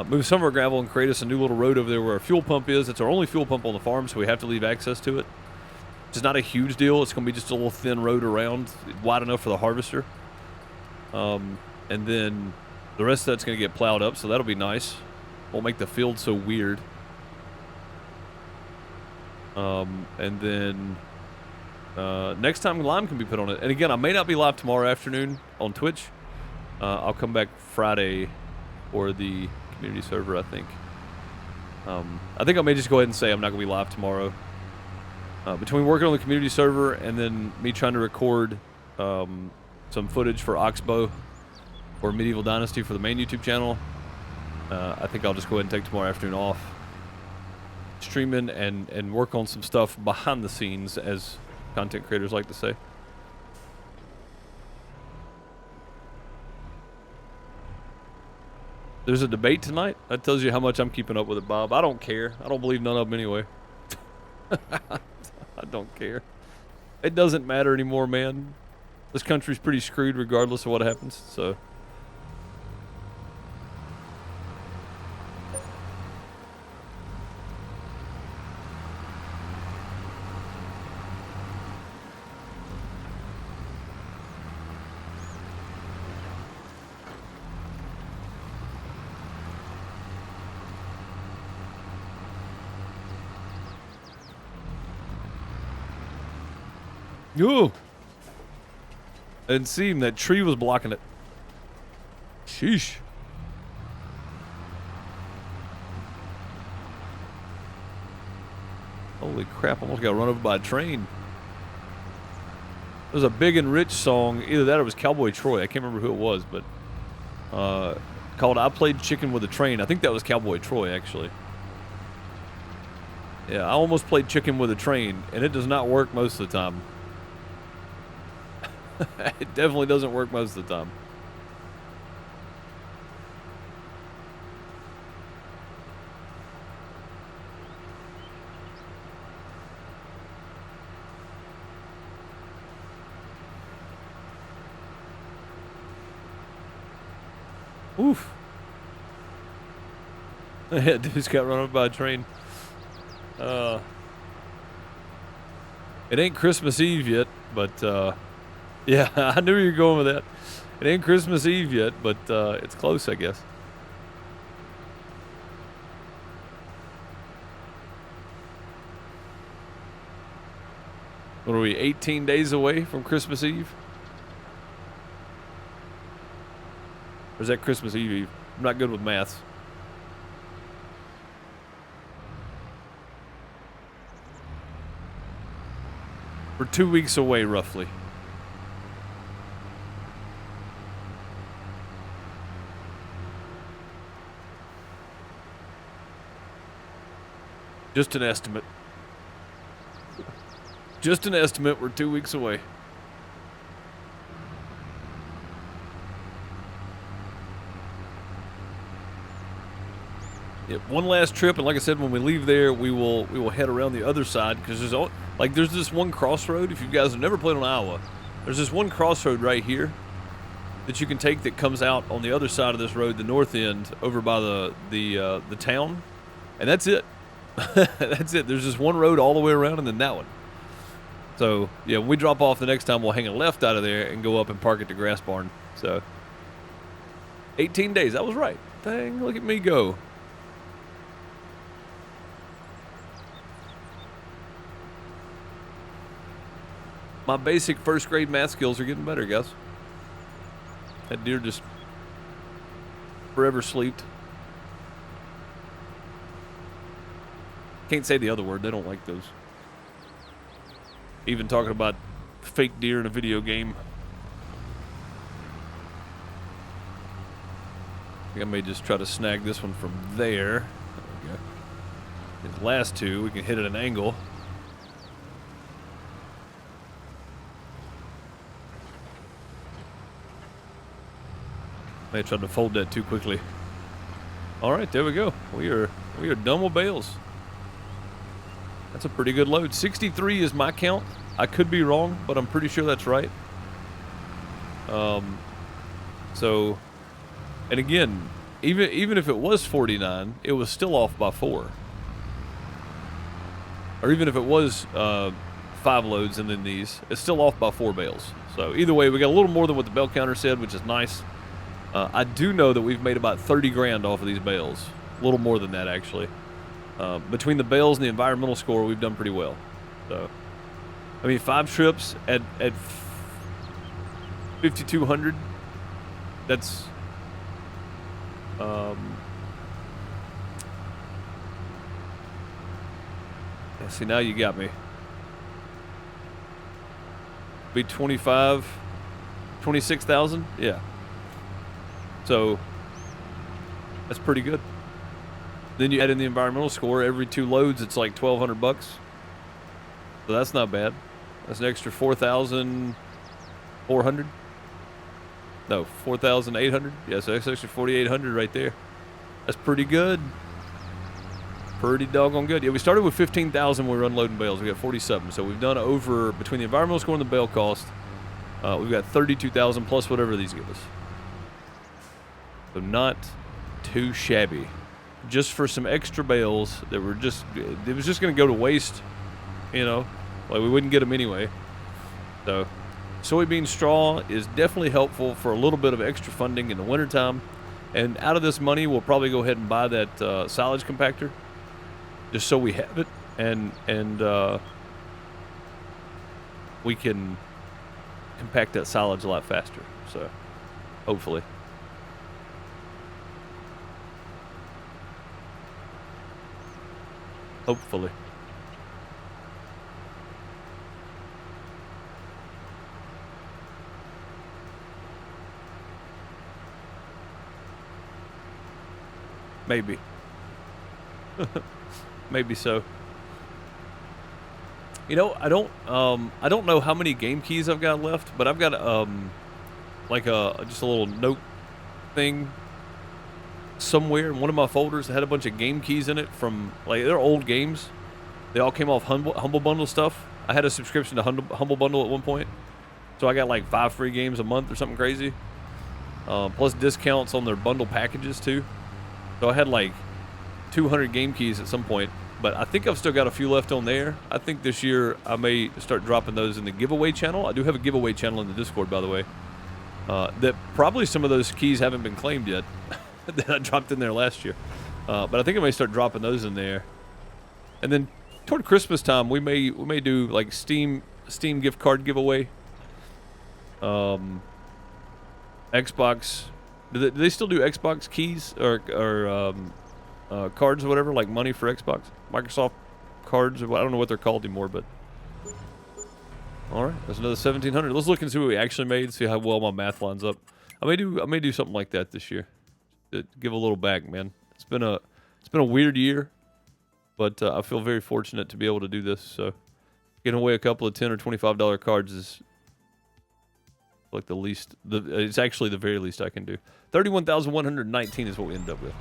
[SPEAKER 1] Move some of our gravel and create us a new little road over there where our fuel pump is. It's our only fuel pump on the farm, so we have to leave access to it. It's not a huge deal. It's going to be just a little thin road around, wide enough for the harvester. And then the rest of that's going to get plowed up, so that'll be nice. Won't make the field so weird. And then next time lime can be put on it. And again, I may not be live tomorrow afternoon on Twitch. I'll come back Friday for the community server, I think. I think I may just go ahead and say I'm not going to be live tomorrow. Between working on the community server and then me trying to record some footage for Oxbow or Medieval Dynasty for the main YouTube channel, I think I'll just go ahead and take tomorrow afternoon off. Streaming and work on some stuff behind the scenes, as content creators like to say. There's a debate tonight. That tells you how much I'm keeping up with it, Bob. I don't care. I don't believe none of them anyway. I don't care. It doesn't matter anymore, man. This country's pretty screwed regardless of what happens, so. Ooh. I didn't see him. That tree was blocking it. Sheesh. Holy crap, almost got run over by a train. There was a Big and Rich song, either that or it was Cowboy Troy. I can't remember who it was, but called I Played Chicken with a Train. I think that was Cowboy Troy, actually. Yeah, I almost played chicken with a train, and it does not work most of the time. It definitely doesn't work most of the time. Oof. Yeah, dude's got run over by a train. It ain't Christmas Eve yet, but yeah, I knew you were going with that. It ain't Christmas Eve yet, but it's close, I guess. What are we, 18 days away from Christmas Eve? Or is that Christmas Eve? I'm not good with maths. We're 2 weeks away, roughly. Just an estimate. Just an estimate. We're 2 weeks away. Yep, one last trip, and like I said, when we leave there, we will head around the other side because there's this one crossroad. If you guys have never played on Iowa, there's this one crossroad right here that you can take that comes out on the other side of this road, the north end, over by the town, and that's it. That's it. There's just one road all the way around, and then that one. So yeah, when we drop off the next time, we'll hang a left out of there and go up and park at the grass barn. So 18 days. I was right. Dang, look at me go. My basic first grade math skills are getting better, guys. That deer just forever sleeped. Can't say the other word. They don't like those. Even talking about fake deer in a video game. I think I may just try to snag this one from there. There we go. These last two, we can hit at an angle. May have tried to fold that too quickly. All right, there we go. We are done with bales. That's a pretty good load. 63 is my count. I could be wrong, but I'm pretty sure that's right. So, and again, even if it was 49, it was still off by 4. Or even if it was 5 loads and then these, it's still off by 4 bales. So either way, we got a little more than what the bale counter said, which is nice. I do know that we've made about 30 grand off of these bales. A little more than that, actually. Between the bales and the environmental score, we've done pretty well. So, I mean, 5 trips at 5,200. That's yeah, see, now you got me. Be 26,000. Yeah. So that's pretty good. Then you add in the environmental score. Every 2 loads, it's like $1,200. So that's not bad. That's an extra 4,400. No, 4,800. Yeah, so that's extra 4,800 right there. That's pretty good. Pretty doggone good. Yeah, we started with 15,000 when we were unloading bales. We got 47. So we've done over, between the environmental score and the bale cost, we've got 32,000 plus whatever these give us. So not too shabby. Just for some extra bales that were just, it was just going to go to waste, you know, like we wouldn't get them anyway. So soybean straw is definitely helpful for a little bit of extra funding in the wintertime. And out of this money, we'll probably go ahead and buy that silage compactor just so we have it, and we can compact that silage a lot faster. So hopefully. Hopefully. Maybe. Maybe so. You know, I don't know how many game keys I've got left, but I've got like just a little note thing somewhere in one of my folders that had a bunch of game keys in it from, like, they're old games. They all came off Humble Bundle stuff. I had a subscription to Humble Bundle at one point, so I got like 5 free games a month or something crazy, plus discounts on their bundle packages too. So I had like 200 game keys at some point, but I think I've still got a few left on there. I think this year I may start dropping those in the giveaway channel. I do have a giveaway channel in the Discord, by the way, that probably some of those keys haven't been claimed yet that I dropped in there last year. But I think I may start dropping those in there. And then toward Christmas time, we may do like Steam gift card giveaway. Xbox. Do they still do Xbox keys or cards or whatever, like money for Xbox? Microsoft cards, or I don't know what they're called anymore, but all right, there's another 1,700. Let's look and see what we actually made, see how well my math lines up. I may do something like that this year to give a little back, man. It's been a weird year, but I feel very fortunate to be able to do this. So getting away a couple of $10 or $25 cards is like the least. It's actually the very least I can do. 31,119 is what we ended up with.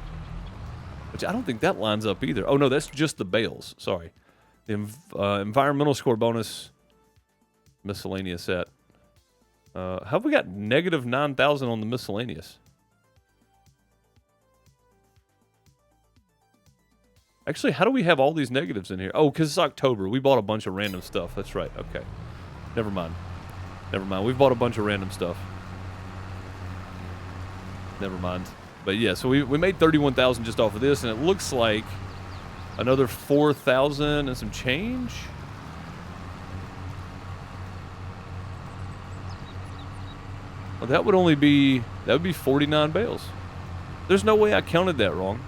[SPEAKER 1] Which I don't think that lines up either. Oh, no, that's just the bales. Sorry. The environmental score bonus miscellaneous set. How have we got negative 9,000 on the miscellaneous? Actually, how do we have all these negatives in here? Oh, because it's October. We bought a bunch of random stuff. That's right. Okay. Never mind. We've bought a bunch of random stuff. Never mind. But yeah, so we made 31,000 just off of this, and it looks like another 4,000 and some change. Well, that would be 49 bales. There's no way I counted that wrong.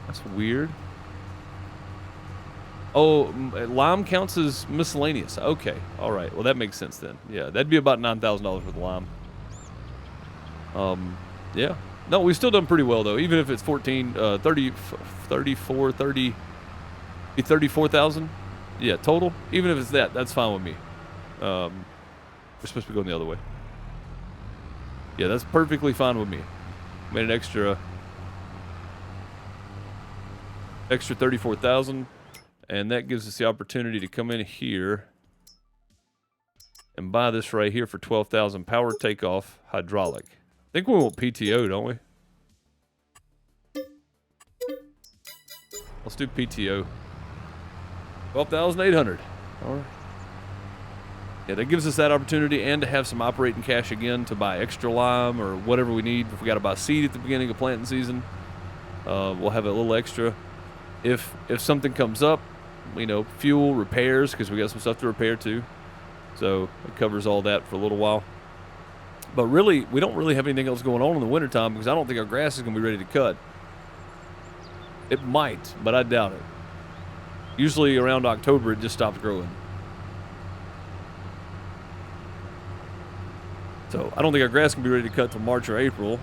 [SPEAKER 1] That's weird. Oh, lime counts as miscellaneous. Okay, all right. Well, that makes sense then. Yeah, that'd be about $9,000 with lime. Yeah. No, we've still done pretty well, though. Even if it's 34,000. Yeah, total. Even if it's that, that's fine with me. We're supposed to be going the other way. Yeah, that's perfectly fine with me. Made an extra 34,000, and that gives us the opportunity to come in here and buy this right here for 12,000. Power takeoff hydraulic. I think we want PTO, don't we? Let's do PTO. 12,800. All right. Yeah, that gives us that opportunity, and to have some operating cash again to buy extra lime or whatever we need. If we got to buy seed at the beginning of planting season, we'll have a little extra. If something comes up, fuel, repairs, because we got some stuff to repair too. So it covers all that for a little while. But really, we don't really have anything else going on in the wintertime, because I don't think our grass is going to be ready to cut. It might, but I doubt it. Usually around October, it just stops growing. So I don't think our grass can be ready to cut till March or April.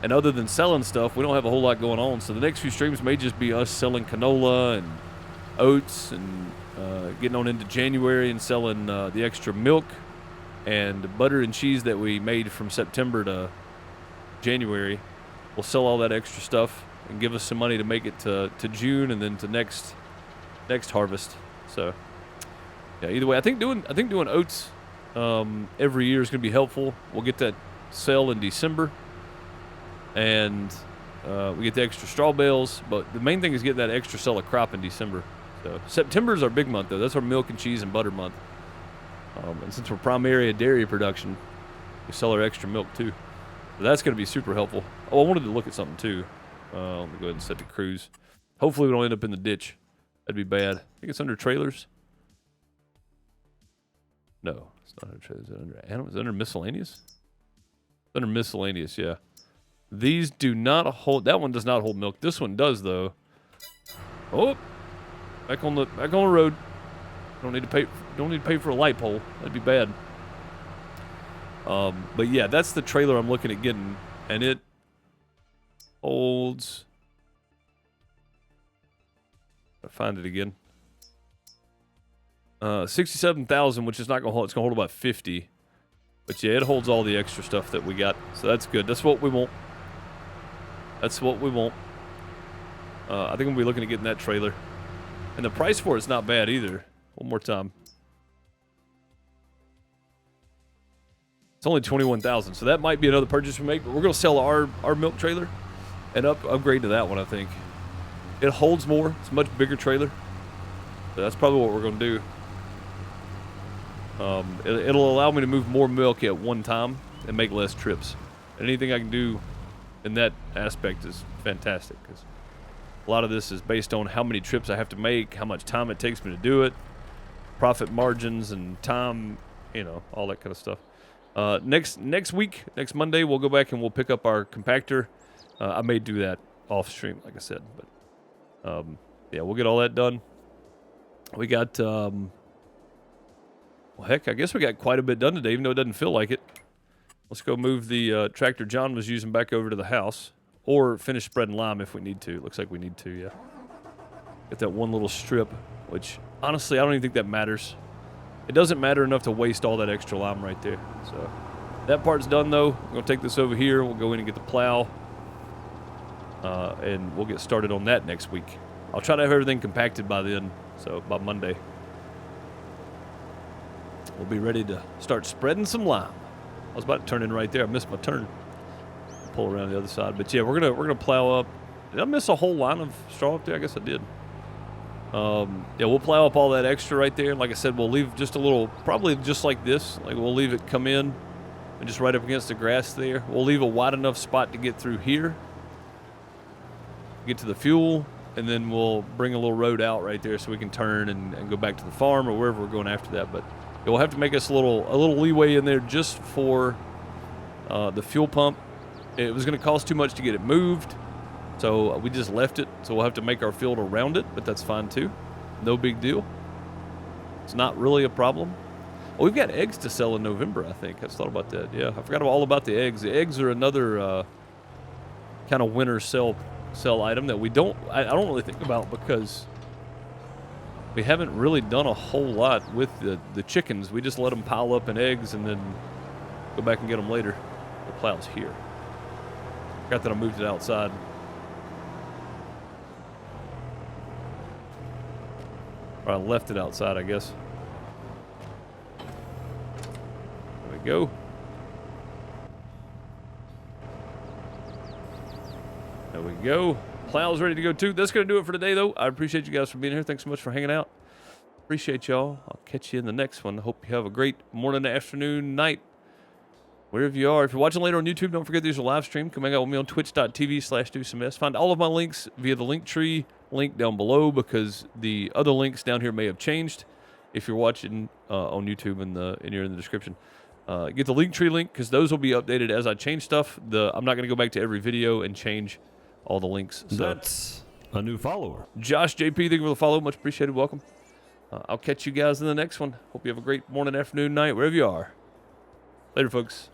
[SPEAKER 1] And other than selling stuff, we don't have a whole lot going on. So the next few streams may just be us selling canola and oats and getting on into January and selling the extra milk and butter and cheese that we made from September to January. We'll sell all that extra stuff and give us some money to make it to June and then to next harvest. So yeah, either way, I think doing oats every year is going to be helpful. We'll get that sale in December, and we get the extra straw bales. But the main thing is getting that extra sell of crop in December. So September is our big month, though. That's our milk and cheese and butter month. And since we're primary dairy production, we sell our extra milk too. So that's going to be super helpful. Oh, I wanted to look at something too. Let me go ahead and set the cruise. Hopefully we don't end up in the ditch. That'd be bad. I think it's under trailers. No, it's not under trailers. Is it under animals? Is it under miscellaneous? It's under miscellaneous, yeah. These do not hold. That one does not hold milk. This one does, though. Oh, back on the road. Don't need to pay for a light pole. That'd be bad. But yeah, that's the trailer I'm looking at getting. and it holds. I'll find it again. 67,000, which is not gonna hold. It's gonna hold about 50. But yeah, it holds all the extra stuff that we got, so that's good. That's what we want. That's what we want. I think we'll be looking at getting that trailer, and the price for it's not bad either. One more time. It's only 21,000, so that might be another purchase we make. But we're gonna sell our milk trailer and upgrade to that one. I think it holds more. It's a much bigger trailer, so that's probably what we're gonna do. It'll allow me to move more milk at one time and make less trips. And anything I can do in that aspect is fantastic, because a lot of this is based on how many trips I have to make, how much time it takes me to do it, profit margins and time, you know, all that kind of stuff. Next week, next Monday, we'll go back and we'll pick up our compactor. I may do that off stream, like I said, but yeah, we'll get all that done. We got well, heck, I guess we got quite a bit done today, even though it doesn't feel like it. Let's go move the tractor John was using back over to the house, or finish spreading lime if we need to. Looks like we need to, yeah. Get that one little strip, which honestly I don't even think that matters. It doesn't matter enough to waste all that extra lime right there. So that part's done though. I'm gonna take this over here. We'll go in and get the plow, and we'll get started on that next week. I'll try to have everything compacted by then, so by Monday we'll be ready to start spreading some lime. I was about to turn in right there. I missed my turn. Pull around the other side, but yeah, we're gonna plow up. Did I miss a whole line of straw up there? I guess I did. Yeah, we'll plow up all that extra right there. Like I said, we'll leave just a little, probably just like this. Like we'll leave it come in and just right up against the grass there. We'll leave a wide enough spot to get through here, get to the fuel, and then we'll bring a little road out right there so we can turn and go back to the farm or wherever we're going after that. But it will have to make us a little leeway in there just for the fuel pump. It was going to cost too much to get it moved, so we just left it. So we'll have to make our field around it, but that's fine too. No big deal. It's not really a problem. Oh, we've got eggs to sell in November, I think. I just thought about that. Yeah, I forgot all about the eggs. The eggs are another kind of winter sell item that I don't really think about, because we haven't really done a whole lot with the chickens. We just let them pile up in eggs and then go back and get them later. The plow's here. Forgot that I moved it outside. Or I left it outside, I guess. There we go. There we go. Plow's ready to go too. That's going to do it for today, though. I appreciate you guys for being here. Thanks so much for hanging out. Appreciate y'all. I'll catch you in the next one. Hope you have a great morning, afternoon, night, wherever you are. If you're watching later on YouTube, don't forget there's a live stream. Come hang out with me on twitch.tv/DeuceMS. Find all of my links via the Linktree link down below, because the other links down here may have changed. If you're watching on YouTube, and you're in the description. Get the Linktree link, because those will be updated as I change stuff. I'm not going to go back to every video and change all the links. So
[SPEAKER 2] That's a new follower.
[SPEAKER 1] Josh JP, thank you for the follow. Much appreciated. Welcome. I'll catch you guys in the next one. Hope you have a great morning, afternoon, night, wherever you are. Later, folks.